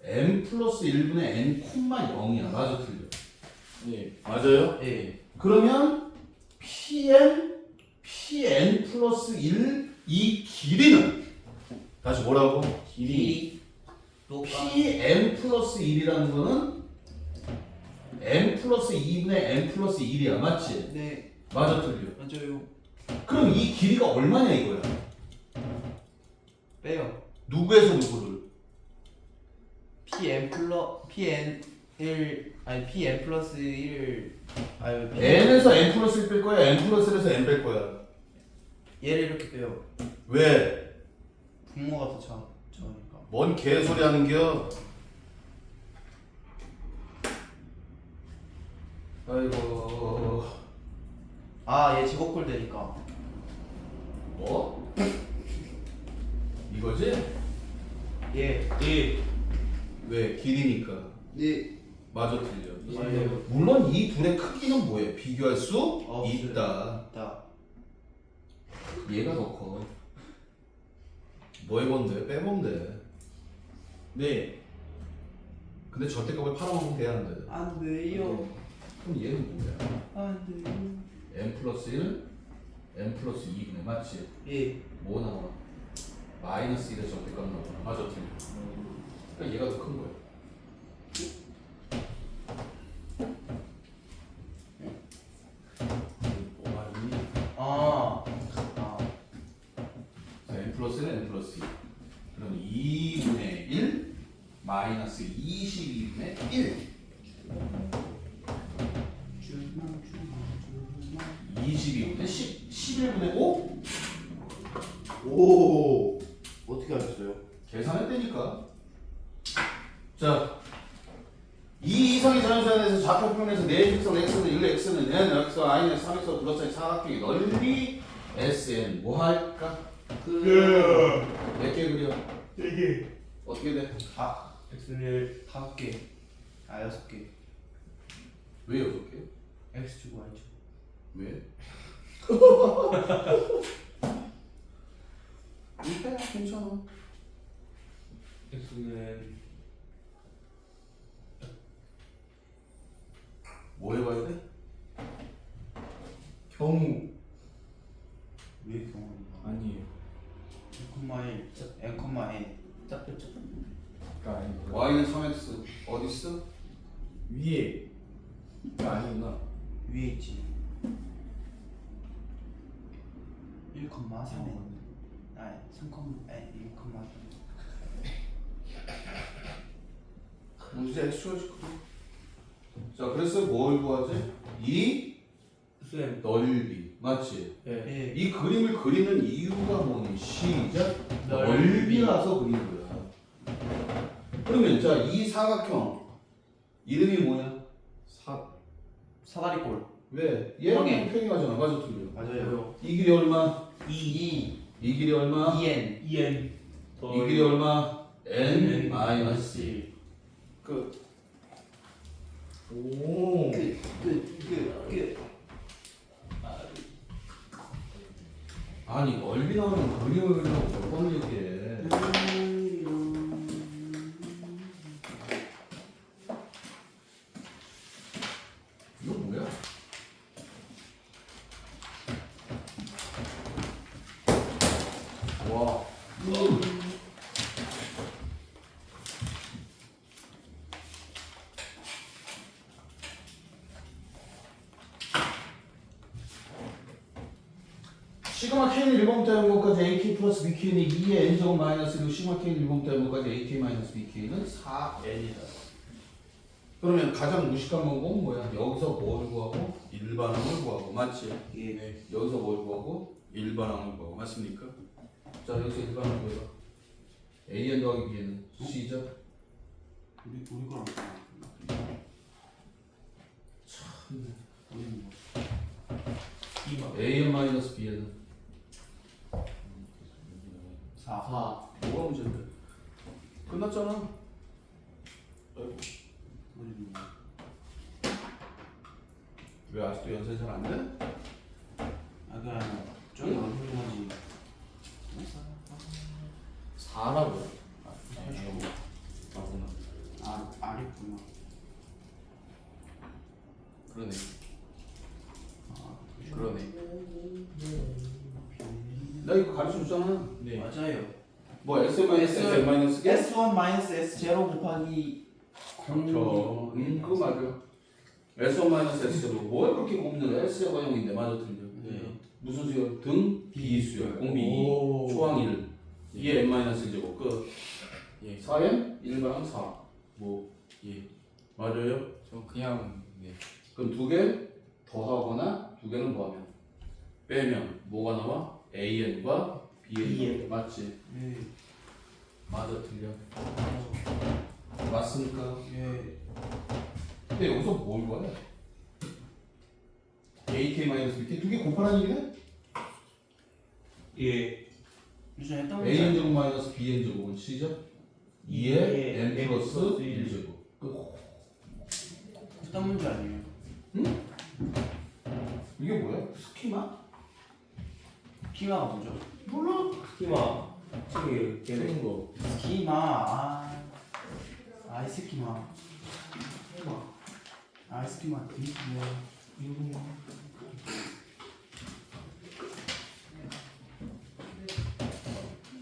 n 플러스 1분의 n 콤마 0이야. 맞아 틀려? 예. 맞아요? 예. 그러면 Pn 플러스 1 이 길이는 다시 뭐라고? 길이 똑같. Pn 플러스 1이라는 거는 n 플러스 2분의 n 플러스 1이야. 맞지? 네. 맞아 틀려? 맞아요. 그럼 이 길이가 얼마냐 이거야? 빼요. 누구에서 누구를? Pn 플러스 1을 아유 n에서 n 플러스 1 뺄 거야? n 플러스 1에서 n 뺄 거야? 얘를 이렇게 빼요. 왜? 분모가 더 작으니까. 뭔 개소리 하는겨? 아이고. 아, 얘 제곱골 되니까. 뭐? 이거지? 얘. 예. 왜? 길이니까. 네. 맞아 틀려. 맞아요. 물론 이 둘의 크기는 뭐예요? 비교할 수 없어요. 있다. 다. 얘가 더 커. 뭐 해본대? 빼본대. 네. 근데 절대값을 팔아먹으면 돼야 안 돼. 안 돼요. 그럼 얘는 뭐야? 안 돼요. n 플러스 1, n 플러스 2분의 맞지? 예. 뭐 나와? 마이너스 1의 절대값 나오잖아. 맞아 틀려. 그러니까 얘가 더 큰 거야. 뭐가 있니? 아. 자, n 플러스 1은 n 플러스 2. 그럼 2분의 1 마이너스 22분의 1. 22분의 10, 11분의 5? 오. 어떻게 하셨어요? 계산했다니까. 자, 이 이상의 자연수에서 좌표 표면에서 4직선 x는 1, x는 n, x, i는 3x 둘러싸인 사각형의 넓이 Sn 뭐 할까? 몇 개 그려? 이게 어떻게 돼? 아, X는 5개. 아, 6개. 왜 6개? X 주고 Y 주고. 왜? 이따 괜찮아. X는 뭐 해봐야 돼? 경우. 왜 경험이야? 아니에요. 1,1, n, 짝짝짝. 그러니까 아니고요. y는 3x 어디 있어? 위에. 가 아니구나. 위에 있지. 1,3에. 아니, 1,3. 문제 x가 지금. 자, 그래서 뭘 구하지? 이 쌤. 넓이 맞지? 예. 예. 이 그림을 그리는 이유가 뭐니? 시작. 넓이. 넓이라서 그린 거야. 그러면 자, 이 사각형 이름이 뭐냐? 사다리꼴. 왜? 얘랑 평행. 평행하잖아. 맞아, 틀려. 맞아요. 이 길이 얼마? 2, 이 길이 얼마? 2n. 2n 이 길이 얼마? n 마이너스 1. 끝. 오. 아니 넓이 나오는 그림을 그리라고 몇 번 얘기해. 이거 뭐야? 와. 시그마 k는 1번부터 연거까지 ak 플러스 bk는 2의 n제곱 마이너스 1이고 시그마 k는 1번부터 연거까지 ak 마이너스 bk는 4n이다. 그러면 가장 무식한 방법은 뭐야? 여기서 뭘 구하고 일반항을 구하고 맞지? 예. 네. 여기서 뭘 구하고 일반항을 구하고 맞습니까? 자 여기서 일반항 구해봐. an 더하기 b는 시작. 우리 거랑 참. 우리 뭐? an 마이너스 b는 4. 뭐가 문제인데? 끝났잖아. 우리 뭐? 왜 아직도 연산이 잘 안 돼? 아 그냥 좀 어려운 거지. 4라고요. 맞구나. 아 아랬구나. 그러네. 아 그러네. 나 이거 가르쳐 줬잖아. 네. 맞아요. 뭐 S 마이너스 S 마이너스 게? S1 마이너스 S0 곱하기 그렇죠. 그거 맞아. S1 마이너스 S 제곱. 뭘 그렇게 고민을 해? S제곱 형인데 맞아 틀려. 네. 무슨 수열? 등 비수열. 공비 2. 오. 초항 1. 2에 n 마이너스 제곱. 끝. 예. 4n 1랑 4. 뭐 예. 맞아요? 저 그냥 네. 그럼 두 개 더하거나 두 개는 더하면 빼면 뭐가 나와? AN과 BN 맞지? 예. 맞아 틀려. 맞습니까? 예. 근데 여기서 뭘 구하냐? AK 마이너스 BK 두 개 곱하라는 얘기네? 예. 유전 했던 거. AN 제곱 마이너스 BN 제곱은 C죠? 2에 N 플러스 1 제곱. 끝. 했던 문제 아니에요? 이게 뭐야? 스키마? 스키마가 뭐죠? 몰라. 스키마. 저기 걔네. 쓰는 거. 스키마 아이 스키마 아이 스키마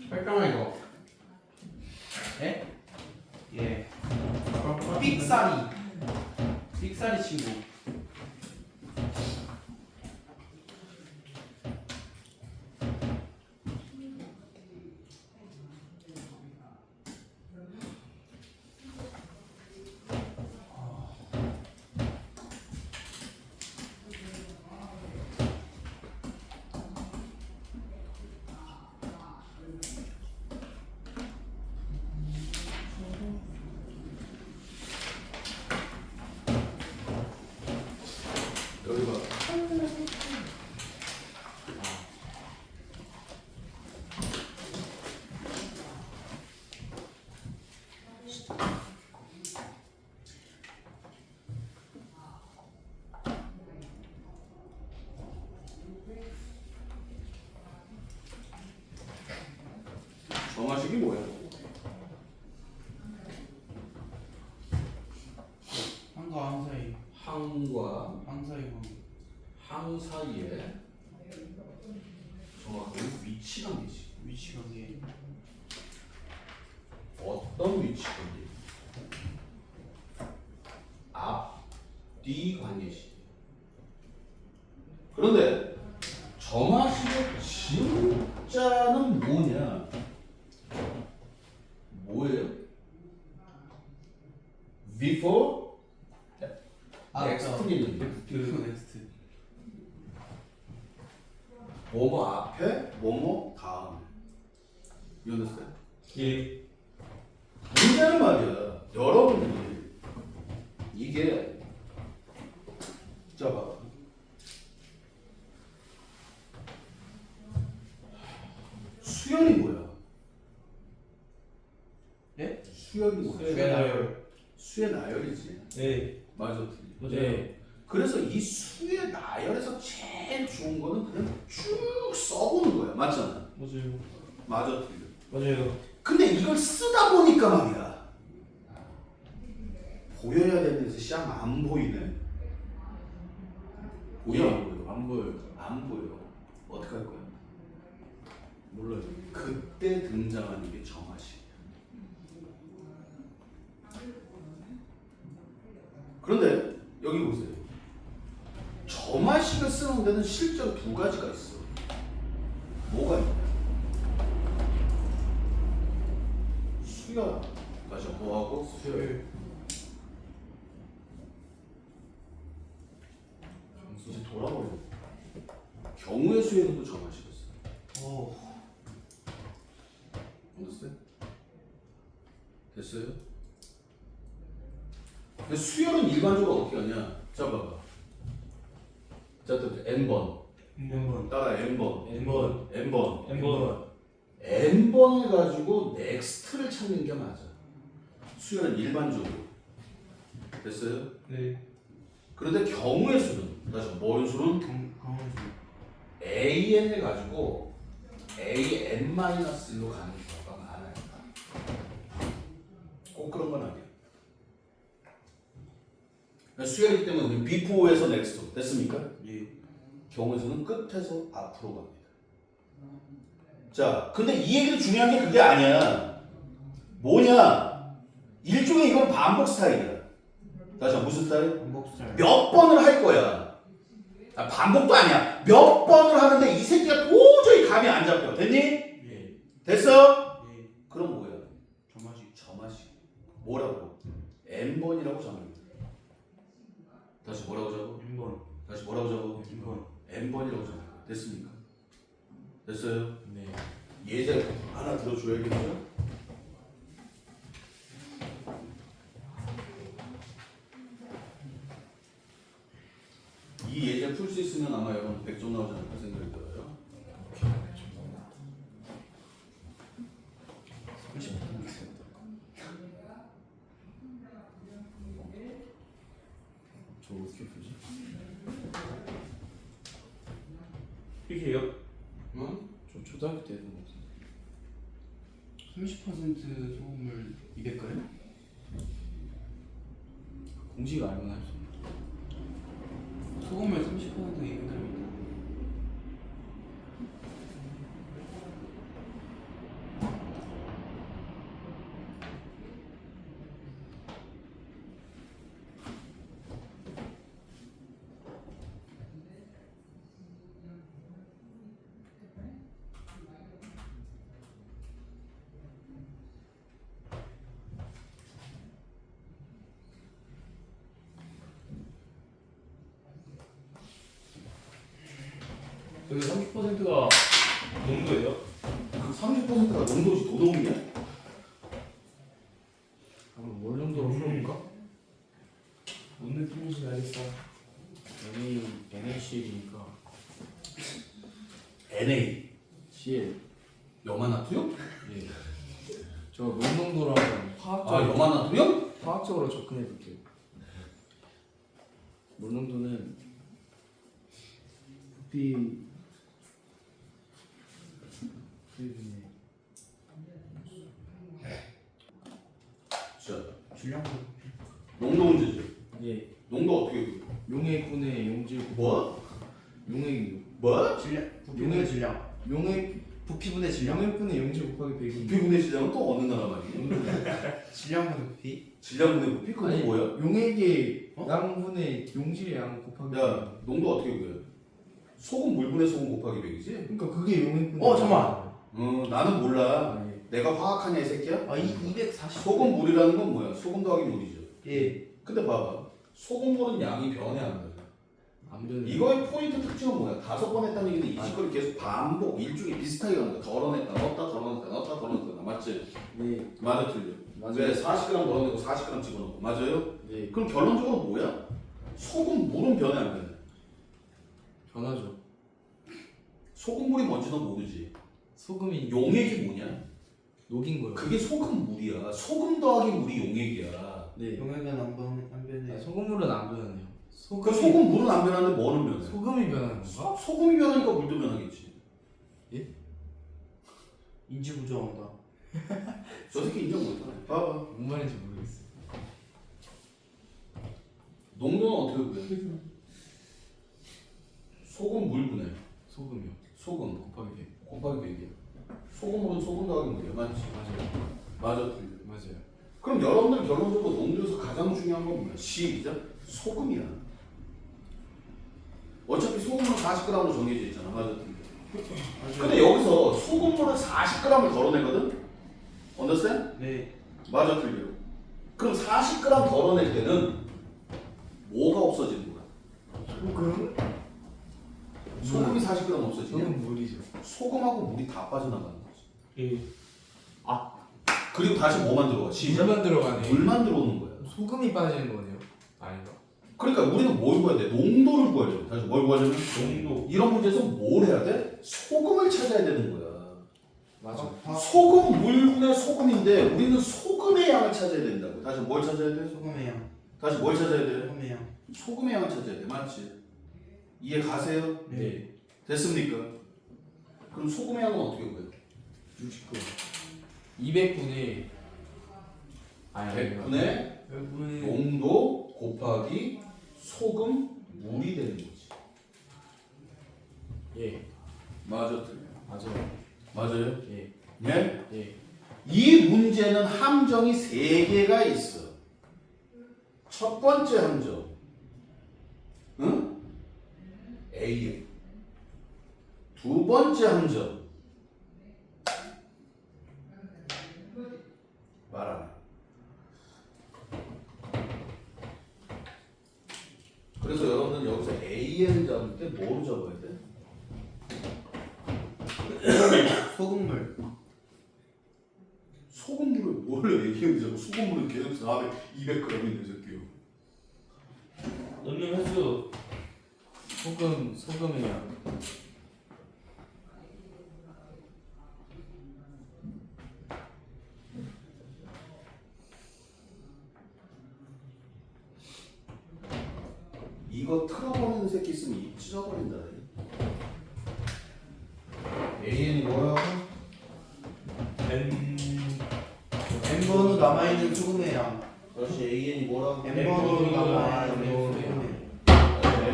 빨강아 이거. 예? 예. 삑사리 삑사리 친구. 여기 봐. 정화식이 뭐야? 한과 항 사이 항과 항 사이 항 사이에 정확하게 위치 관계식. 위치 관계. 어떤 위치 관계? 앞뒤 관계식. 그런데 정화식의 진짜는 뭐냐? 뭐예요? before next는 넥스트. 뭐뭐 앞에 뭐뭐 다음에. 이해됐어요? 예. 문제는 말이야. 여러분들이 이게 자 봐. 수열이 뭐야? 네? 수열이 뭐야? 수의 나열. 수의 나열이지. 예. 맞아. 네. 그래서 이 수의 나열에서 제일 좋은 거는 그냥 쭉 써보는 거야. 맞잖아. 맞아요. 맞아. 맞아요. 근데 이걸 쓰다 보니까 말이야. 보여야 되는데 시험 안 보이네. 보여 안 보여? 안 보여요. 안 보여. 어떻게 할 거야? 몰라요. 그때 등장하는 게 정화식이야. 그런데 여기 보세요. 정화식을 쓰는 데는 실제로 두 가지가 있어. 뭐가 있냐? 수열. 다시 뭐하고? 수열. 이제 돌아버려. 경우의 수에서도 정화식을 써. 오. 됐어요? 됐어요? 근데 수열은 일반적으로 어떻게 하냐? 자 봐봐. 자 또 n번 N번. 따라 n번 N번. n번 N번. n번을 가지고 넥스트를 찾는 게 맞아. 수열은 일반적으로. 됐어요? 네. 그런데 경우의 수는 다시 뭐는 수는 강원수. AN을 가지고 AN-1로 가는 경우가 많아요. 꼭 그런 건 아니에요. 수열이기 때문에 우리 before에서 next 됐습니까? 예. 경우에서는 끝에서 앞으로 갑니다. 자, 근데 이 얘기도 중요한 게 그게 아니야. 뭐냐? 일종의 이건 반복 스타일이야. 다시 한번 무슨 스타일? 반복 스타일. 몇 번을 할 거야. 아, 반복도 아니야. 몇 번을 하는데 이 새끼가 도저히 감이 안 잡혀. 됐니? 예. 됐어? 예. 그럼 뭐야? 저마식. 저마식. 뭐라고? n번이라고 적는 거야. 다시 뭐라고 적어? N번. 다시 뭐라고 적어? N번. n번이라고 적는 거야. 됐습니까? 됐어요? 네. 예제 하나 들어줘야겠죠? 이 예제 풀 수 있으면 아마 여러분 100점 나오지 않을까 생각이 들어요. 30분. 저 어떻게 풀지? 이렇게 해요? 응? 저 초등학교 때 했던 거 같은데. 30% 소금을 200g? 공식 알면 할 수 있는. 소금을 30% 200g이다. 여기 30%가 농도예요? 그 30%가 농도지 도동이냐? 한번 뭘 정도로 풀어볼까? 뭔 느낌인지 알겠어. NaCl이니까 NA CL. 염화나트륨? 예. 저 농농도로 한번 아 염화나트륨? 화학적으로 접근해 볼게요. 물농도는 부피 자 질량도 농도 문제죠. 예. 농도 어떻게 돼? 용액분의 용질 뭐? 용액이요. 뭐? 질량. 부피분의 질량. 용액 부피분의 질량. 용액분의 용질 곱하기 100이 부피분의 질량은 또 어느 나라 말이야? 질량분의 부피? 질량분의 부피? 그건 뭐야? 용액의 어? 양분의 용질의 양 곱하기 야 농도 어떻게 구해? 소금 물분의 소금 곱하기 100이지? 그러니까 그게 용액분의 잠깐만. 나는 몰라. 아, 예. 내가 화학하냐 이 새끼야? 아, 240. 소금 물이라는 건 뭐야? 소금 더하기 물이죠. 예. 근데 봐봐. 소금 물은 양이 변해 안 변해? 안 변해. 이거의 포인트 특징은 뭐야? 5번 했다는 얘기는 이 짓거리 계속 반복 일종의 비슷하게 하는 거야. 덜어냈다 넣었다 덜어냈다 넣었다 덜어냈다 맞지? 네. 맞아 틀려. 맞아요. 왜 40g 덜어내고 40g 집어넣고 맞아요? 네. 그럼 결론적으로 뭐야? 소금 물은 변해 안 변해? 변하죠. 소금 물이 뭔지 너 모르지? 소금이 용액이 뭐냐? 녹인 거예요. 그게 소금 물이야. 소금 더하기 물이 용액이야. 네. 용액은 안 변해. 아, 소금물은 안 변하네요. 그 소금 물은 안 변하는데 뭐는 변해? 소금이 변하는 건가? 소금이 변하니까 물도 변하겠지. 인지 부조화한다. 저 새끼 인정 못하네. 봐봐. 뭔 말인지 모르겠어요. 농도는 어떻게 구해? 소금 물 분해. 소금이요. 소금 곱하기 100. 곱하기 100이야. 소금물은 소금 더하기 물이야. 맞지? 맞아요. 맞아 틀려. 맞아요. 그럼 여러분들 결론적으로 농도에서 가장 중요한 건 뭐야? 시작. 소금이야. 어차피 소금은 40g으로 정해져 있잖아. 맞아 틀려. 근데 여기서 소금물을 40g을 덜어내거든? 언더스탠? 네. 맞아 틀려. 그럼 40g 덜어낼 때는 뭐가 없어지는 거야? 소금? 소금이 40g 없어지냐? 소금 물이죠. 소금하고 물이 다 빠져나가는 거지. 예. 그리고 다시 뭐만 들어가? 시작. 물만 들어가네. 물만 들어오는 거야. 소금이 빠지는 거네요. 아닌가? 그러니까 우리는 뭘 구해야 돼? 농도를 구해야 돼. 다시 뭘 구하려면? 농도. 이런 문제에서 뭘 해야 돼? 소금을 찾아야 되는 거야. 맞아. 소금 물분의 소금인데 우리는 소금의 양을 찾아야 된다고. 다시 뭘 찾아야 돼? 소금의 양. 다시 뭘 찾아야 돼? 소금의 양. 소금의 양을 찾아야 돼. 맞지? 이해 가세요? 네. 됐습니까? 그럼 소금의 양은 어떻게 구해요? 60분. 200분의 아니 100분의 100분의 농도 곱하기 소금 물이 되는 거지. 예. 맞아, 틀려. 맞아요. 맞아요? 예. 네? 예. 이 문제는 함정이 3개가 있어. 첫 번째 함정, 응? A. 두 번째 함정, 말 안 해. 그래서 여러분들 여기서 AN 잡을 때 뭐로 잡아야 돼? 소금물. 소금물을 뭘 AN 잡고 소금물은 계속 200g인데 저기요. 넣는 횟수 소금의 양. 이거 틀어버리는 새끼 있으면 입 찢어버린다. AN이 뭐라고? N번호 남아있는 소금의 양. 그렇지. AN이 뭐라고? N번호로 남아있는 N번호. 소금의 양.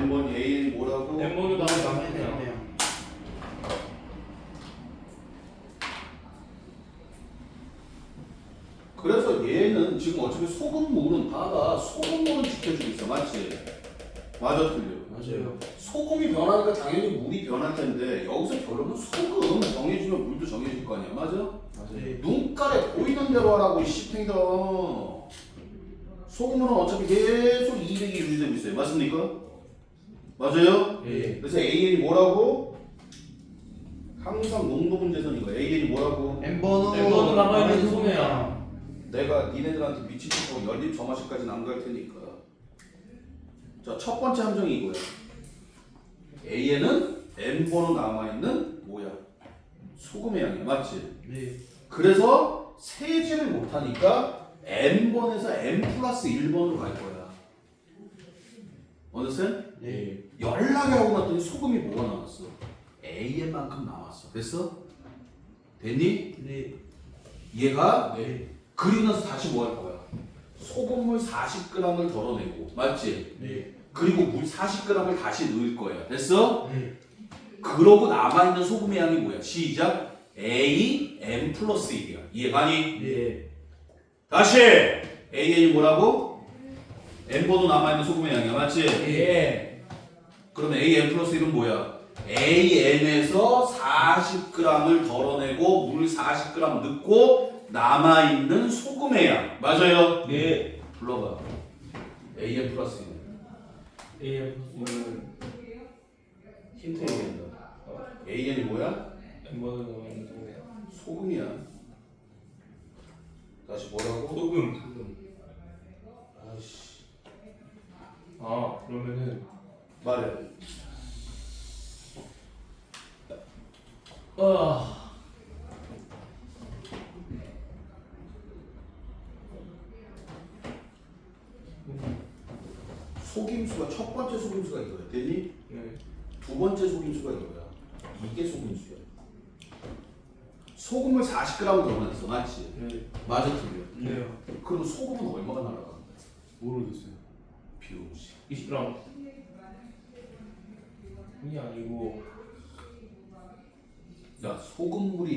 N번 AN이 뭐라고? N번호 남아있는 남아있는 소금의 양. 그래서 얘는 지금 어차피 소금물은 봐봐. 소금물은 지켜주고 있어. 맞지? 맞아, 틀려. 맞아요. 소금이 변하니까 당연히 물이 변할 텐데 여기서 결론은 소금 정해주면 물도 정해질 거 아니야. 맞아? 네. 눈깔에 보이는 대로 하라고 이 씨팽이다. 소금물은 어차피 계속 200이 유지되고 있어요. 맞습니까? 맞아요? 예. 그래서 AN이 뭐라고? 항상 농도 문제선이고 AN이 뭐라고? N번호 남아있는 소금의 양. 내가 니네들한테 미친 척하고 연립 점화식까지는 안 갈 테니까. 자, 첫 번째 함정이 이거야. AN은 N번호 남아있는 뭐야? 소금의 양이야. 맞지? 네. 그래서 세지를 못하니까 N번에서 N 플러스 1번으로 갈 거야. understand? 네. 연락을 하고 났더니 소금이 뭐가 남았어? AN만큼 남았어. 됐어? 됐니? 네. 얘가 네. 그리고 나서 다시 뭐 할 거야? 소금물 40g을 덜어내고 맞지? 네. 그리고 물 40g을 다시 넣을 거야. 됐어? 네. 그러고 남아있는 소금의 양이 뭐야? 시작! A, N 플러스 1이야. 이해가니? 네. 다시! AN이 뭐라고? N번호 남아있는 소금의 양이야. 맞지? 예. 그럼 AN 플러스 1은 뭐야? AN에서 40g을 덜어내고 물 40g 넣고 남아있는 소금의 양. 맞아요? 네. 불러봐. AN 플러스 1. AM은 힌트 얘기한다. AN이 뭐야? N번호 남아있는 소금의 양. 소금이야. 다시 뭐라고? 소금. 아이씨. 아 그러면은 말해. 속임수가 첫 번째 속임수가 이거야. 됐니? 네. 두 번째 속임수가 이거야. 이게 속임수야. 소금을 40g 덜어냈어. 맞지? 네. 맞아, 틀려. 네. 그럼 소금은 얼마가 날아가는 거야? 모르겠어요. 비용식. 20g. 이게 아니고 야, 소금물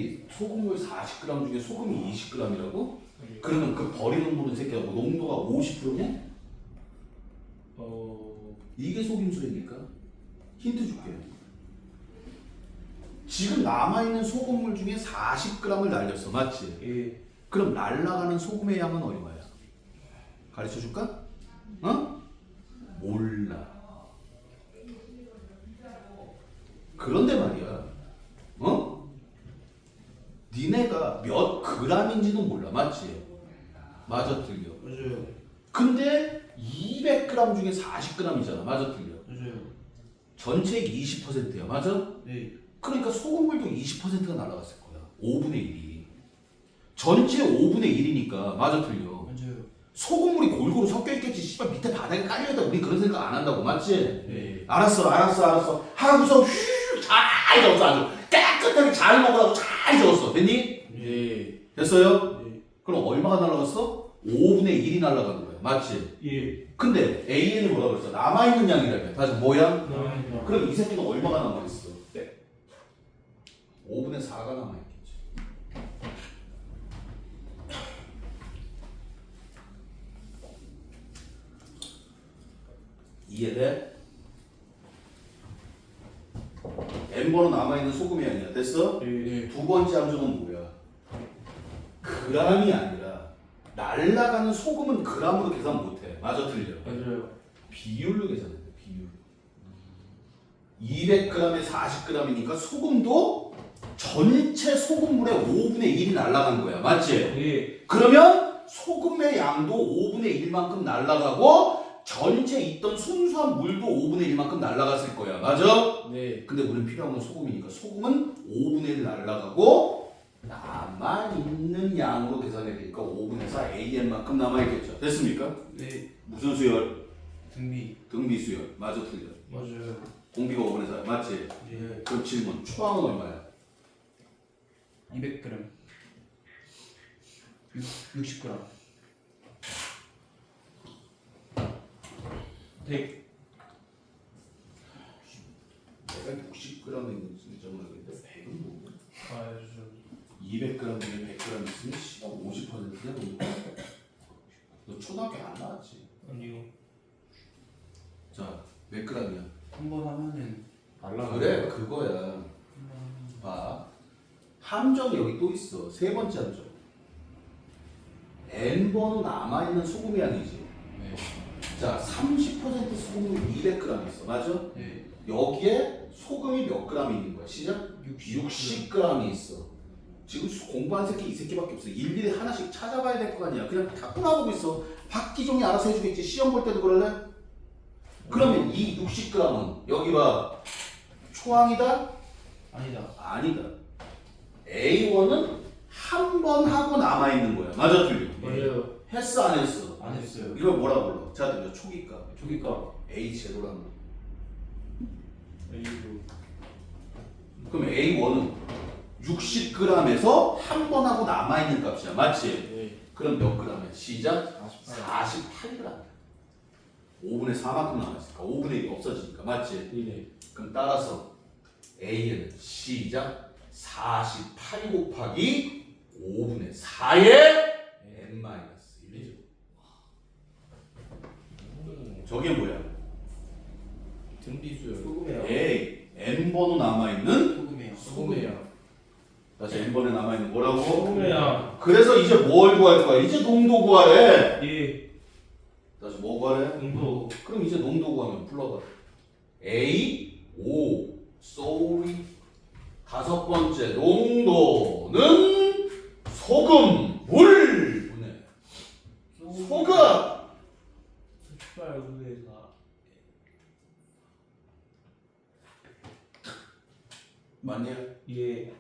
40g 중에 소금이 20g이라고? 그러면 그 버리는 물은 새끼야 뭐 농도가 50%냐? 이게 속임수라니까. 힌트 줄게. 지금 남아있는 소금물 중에 40g을 날렸어. 맞지? 예. 그럼 날아가는 소금의 양은 얼마야? 가르쳐 줄까? 어? 몰라. 그런데 말이야. 어? 니네가 몇 g인지는 몰라. 맞지? 맞아, 틀려. 맞아요. 근데 200g 중에 40g이잖아. 맞아, 틀려. 맞아요. 전체 20%야. 맞아? 네. 그러니까 소금물도 20%가 날아갔을 거야. 5분의 1이. 전체 5분의 1이니까 맞아, 틀려. 맞아요. 소금물이 골고루 섞여 있겠지. 씨발 밑에 바닥에 깔려 있다. 우리 그런 생각 안 한다고, 맞지? 네. 알았어. 하고서 잘 적었어. 아주 깨끗하게 잘 먹으라고 잘 적었어. 됐니? 네. 됐어요? 네. 그럼 얼마가 날아갔어? 5분의 1이 날아가는 거야. 맞지? 예. 근데 AN이 뭐라 그랬어? 남아있는 양이라며. 다시 뭐야? 나와있다. 그럼 이 새끼는 얼마가 남아있어? 네. 5분의 4가 남아있겠지. 이해돼? N번은 남아있는 소금이 아니야. 됐어? 네. 두 번째 함수는 뭐야? 그람이 아니라 날아가는 소금은 그람으로 계산 못해. 맞아, 틀려? 맞아요. 비율로 계산해. 비율. 200g에 40g이니까 소금도 전체 소금물의 5분의 1이 날아간 거야. 맞지? 예. 그러면 소금의 양도 5분의 1만큼 날아가고 전체 있던 순수한 물도 5분의 1만큼 날아갔을 거야. 맞아? 네. 근데 우리는 필요한 건 소금이니까 소금은 5분의 1 날아가고 남아있는 양으로 계산해야 되니까 5분의 4 AN만큼 남아있겠죠. 됐습니까? 네. 무슨 수열? 등비. 등비 수열. 맞아, 틀려. 맞아요. 공비가 5분의 4 맞지? 네. 그럼 질문. 초항은 얼마야? 200g. 60g. 100. 내가 60g에 있는 점을 하겠는데 100은 뭐고? 아, 저 200g 중에 100g 있으면 씨가 50%야. 너 초등학교 안 나왔지? 아니요. 자, 몇 g이야? 한 번 하면은 날라가. 그래, 그거야. 봐. 함정이 여기 또 있어. 세 번째 함정. N번은 남아있는 소금 양이지. 네. 자, 30% 소금이 200g 있어. 맞아? 네. 여기에 소금이 몇 g 있는 거야? 시작? 60g이 있어. 지금 공부한 새끼 이 새끼밖에 없어. 일일이 하나씩 찾아봐야 될 거 아니야. 그냥 다 꼬나보고 있어. 박기종이 알아서 해주겠지. 시험 볼 때도 그럴래? 그러면 이 60g은 여기 봐. 초항이다? 아니다. 아니다. A1은 한 번 하고 남아있는 거야. 맞아, 틀려? 맞아요. 했어, 안 했어? 안 했어요. 이걸 뭐라 불러? 자, 들려. 초기값. 저기가 A0라는 거. A로. 그럼 A1은 60g에서 한 번 하고 남아있는 값이야. 맞지? 네. 그럼 몇 g이야? 시작? 48. 48g. 5분의 4만큼 남았으니까 5분의 1이 없어지니까. 맞지? 네. 그럼 따라서 A는 시작 48 곱하기 5분의 4의 n-1이죠. 저게 뭐야? 등비수요. 소금이야. A, n번호 남아있는 소금이에요. 소금이야. 다시 n번에 남아있는 뭐라고? 소금이야. 그래서 이제 뭘 구할 거야? 이제 농도 구하래. 예. 다시 뭐 구하래? 농도. 그럼 이제 농도 구하면 불러봐. A, O, sorry. 다섯 번째 농도는 소금, 물, 분해. 소금. 18분의 4. 맞냐? 예.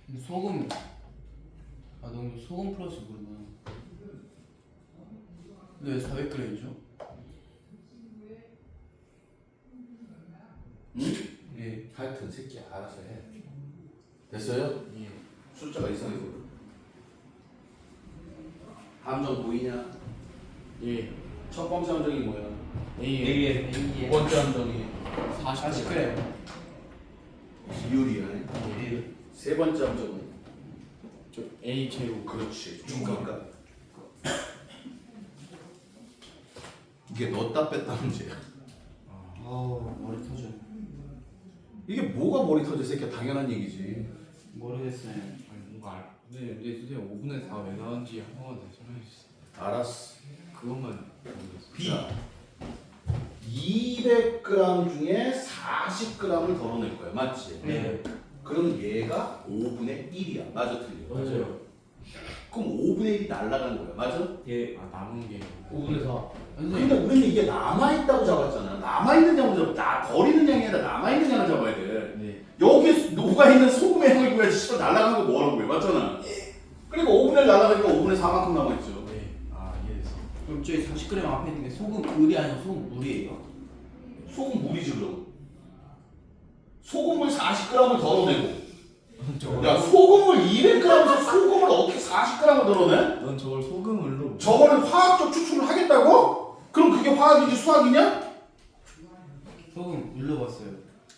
근데 소금. 아 너무 소금 플러스 물구나. 근데 왜 400g이죠? 응? 예. 하여튼 새끼 알아서 해. 됐어요? 예. 숫자가 이상해서. 함정 보이냐? 예. 첫 번째 함정이 뭐야? A. 두 번째 함정이 40g. 비율이야. 예. 세 번째 함정은 저 A 제곱. 그렇지. 중간값. 이게 넣었다 뺐다 문제야. 아우 머리 터져. 이게 뭐가 머리 터져 새끼야. 당연한 얘기지. 모르겠어요. 아니 뭔가 근데 선생님 5분의 4 왜 나왔는지 한 번만 다시 설명해 주세요. 알았어. 그것만 모르겠어요. B. 200g 중에 40g을 덜어낼 거야. 맞지? 네. 그럼 얘가 5분의 1이야. 맞아, 틀려? 맞아요. 그럼 5분의 1이 날아가는 거야. 맞아? 예. 아 남은 게 5분의 4. 근데 선생님. 우리는 이게 남아있다고 잡았잖아. 남아있는 양을 잡아. 버리는 양이 아니라 남아있는 양을 잡아야 돼. 네. 여기 녹아있는 소금의 양을 구해야지 씨발 날아간 거 뭐라고 해. 맞잖아. 그러니까 5분의 1 날아가니까 5분의 4만큼 남아있죠. 네. 그럼 저희 40g 앞에 있는 게 소금 을이 아니라 소금 물이에요? 소금 물이지 그럼. 소금물 40g을 덜어내고. 야 소금물 200g에서 소금을 어떻게 40g을 덜어내? 넌 저걸 소금을로. 저거는 화학적 추출을 하겠다고? 그럼 그게 화학이지 수학이냐? 소금 눌러봤어요.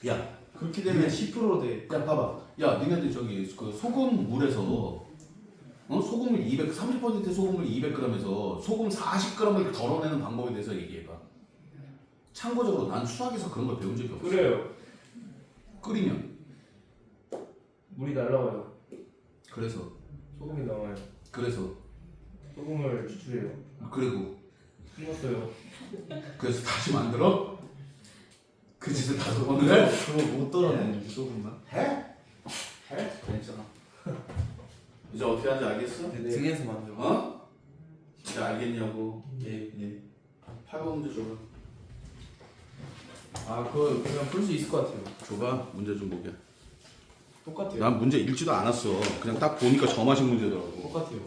야, 그렇게 되면 10% 돼. 야 봐봐. 야 니네들 저기 그 소금물에서 소금물 30% 소금물 200g에서 소금 40g을 덜어내는 방법에 대해서 얘기해봐. 참고적으로 난 수학에서 그런 걸 배운 적이 없어. 끓여요. 끓이면 물이 날라와요. 그래서 소금이 나와요. 그래서 소금을 추출해요. 그리고 숨었어요. 그래서 다시 만들어? 그 짓을 다섯 번을 해? 그거 못 떨어내는 소금만? 해? 해? 괜찮아. 이제 어떻게 하는지 알겠어? 등에서 만들어. 어? 이제 알겠냐고. 예. 예. 8번 문제 줘봐. 아 그거 그냥 풀 수 있을 것 같아요. 줘봐. 문제 좀 보게. 똑같아요. 난 문제 읽지도 않았어. 그냥 딱 보니까 점하신 문제더라고. 똑같아요.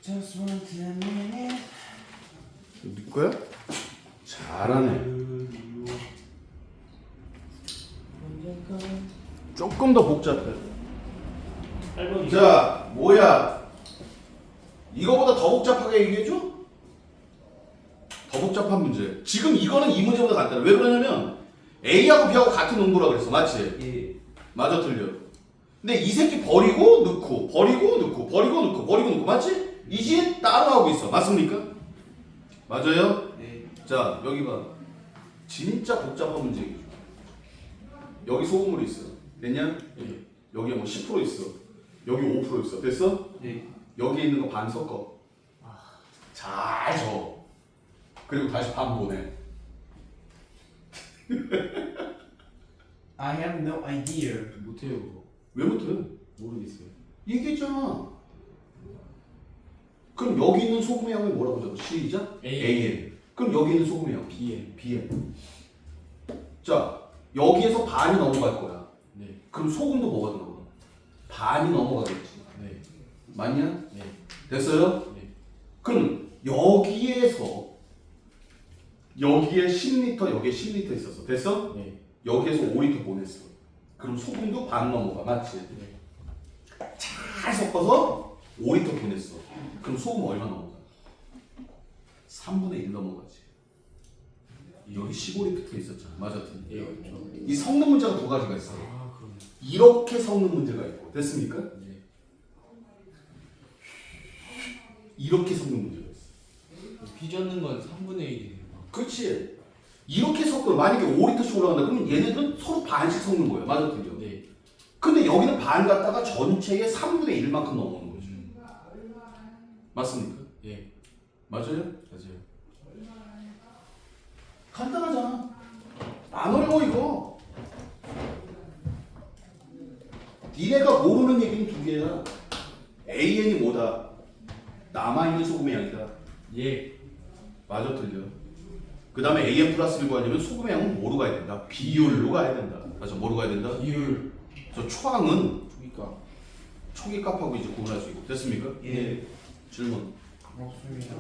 Just want a minute. 네 거야? 잘하네. 조금 더 복잡해. 8번이. 자, 뭐야? 이거보다 더 복잡하게 얘기해줘? 더 복잡한 문제. 지금 이거는 이 문제보다 간단해. 왜 그러냐면 A하고 B하고 같은 농도라 그랬어. 맞지? 예. 맞아 틀려. 근데 이 새끼 버리고 넣고 버리고 넣고 버리고 넣고 버리고 넣고 맞지? 이게 따로 하고 있어. 맞습니까? 맞아요? 네. 자 여기 봐. 진짜 복잡한 문제 얘기해. 여기 소금물이 있어. 됐냐? 예. 여기에 뭐 10% 있어. 여기 5% 있어. 됐어? 네. 여기 있는 거 반 섞어. 잘 줘. 그리고 다시 반 보내. I have no idea. 못해요 그거. 왜 못해? 모르겠어요. 얘기했잖아. 그럼 여기 있는 소금의 양이 뭐라고 적어? 시작. AN. 그럼 여기 있는 소금의 양 BN. BN. 자 여기에서 반이 넘어갈 거야. 네. 그럼 소금도 뭐가 들어가? 반이 넘어가겠지. 네. 맞냐? 네. 됐어요? 네. 그럼 여기에서 여기에 10리터 여기에 10리터 있었어. 됐어? 네. 여기에서 5리터 보냈어. 그럼 소금도 반 넘어가. 맞지? 네. 잘 섞어서 5리터 보냈어. 그럼 소금 얼마 넘어가? 3분의 1 넘어가지. 여기 15리터 있었잖아. 맞아? 예. 그렇죠. 이 섞는 문제가 두 가지가 있어. 아 그럼. 이렇게 섞는 문제가 있고. 됐습니까? 네. 이렇게 섞는 문제가 있어. 빚었는 건 3분의 1이네요. 그렇지. 이렇게 섞어. 만약에 5리터씩 올라간다. 그러면 얘네들은 서로 반씩 섞는 거야. 맞아? 틀려. 네. 근데 여기는 반 갖다가 전체의 3분의 1만큼 넘어오는 거죠. 맞습니까? 예. 맞아요? 맞아요. 간단하잖아. 안 어려워 이거. 니네가 모르는 얘기는 두 개야. AN이 뭐다? 남아있는 소금의 양이다. 예. 맞아 틀려. 그 다음에 AN 플러스를 구하려면 소금의 양은 뭐로 가야 된다? 비율로 가야 된다. 맞아 뭐로 가야 된다? 비율. 저 초항은 초기값. 초기값하고 이제 구분할 수 있고. 됐습니까? 예. 질문. 없습니다.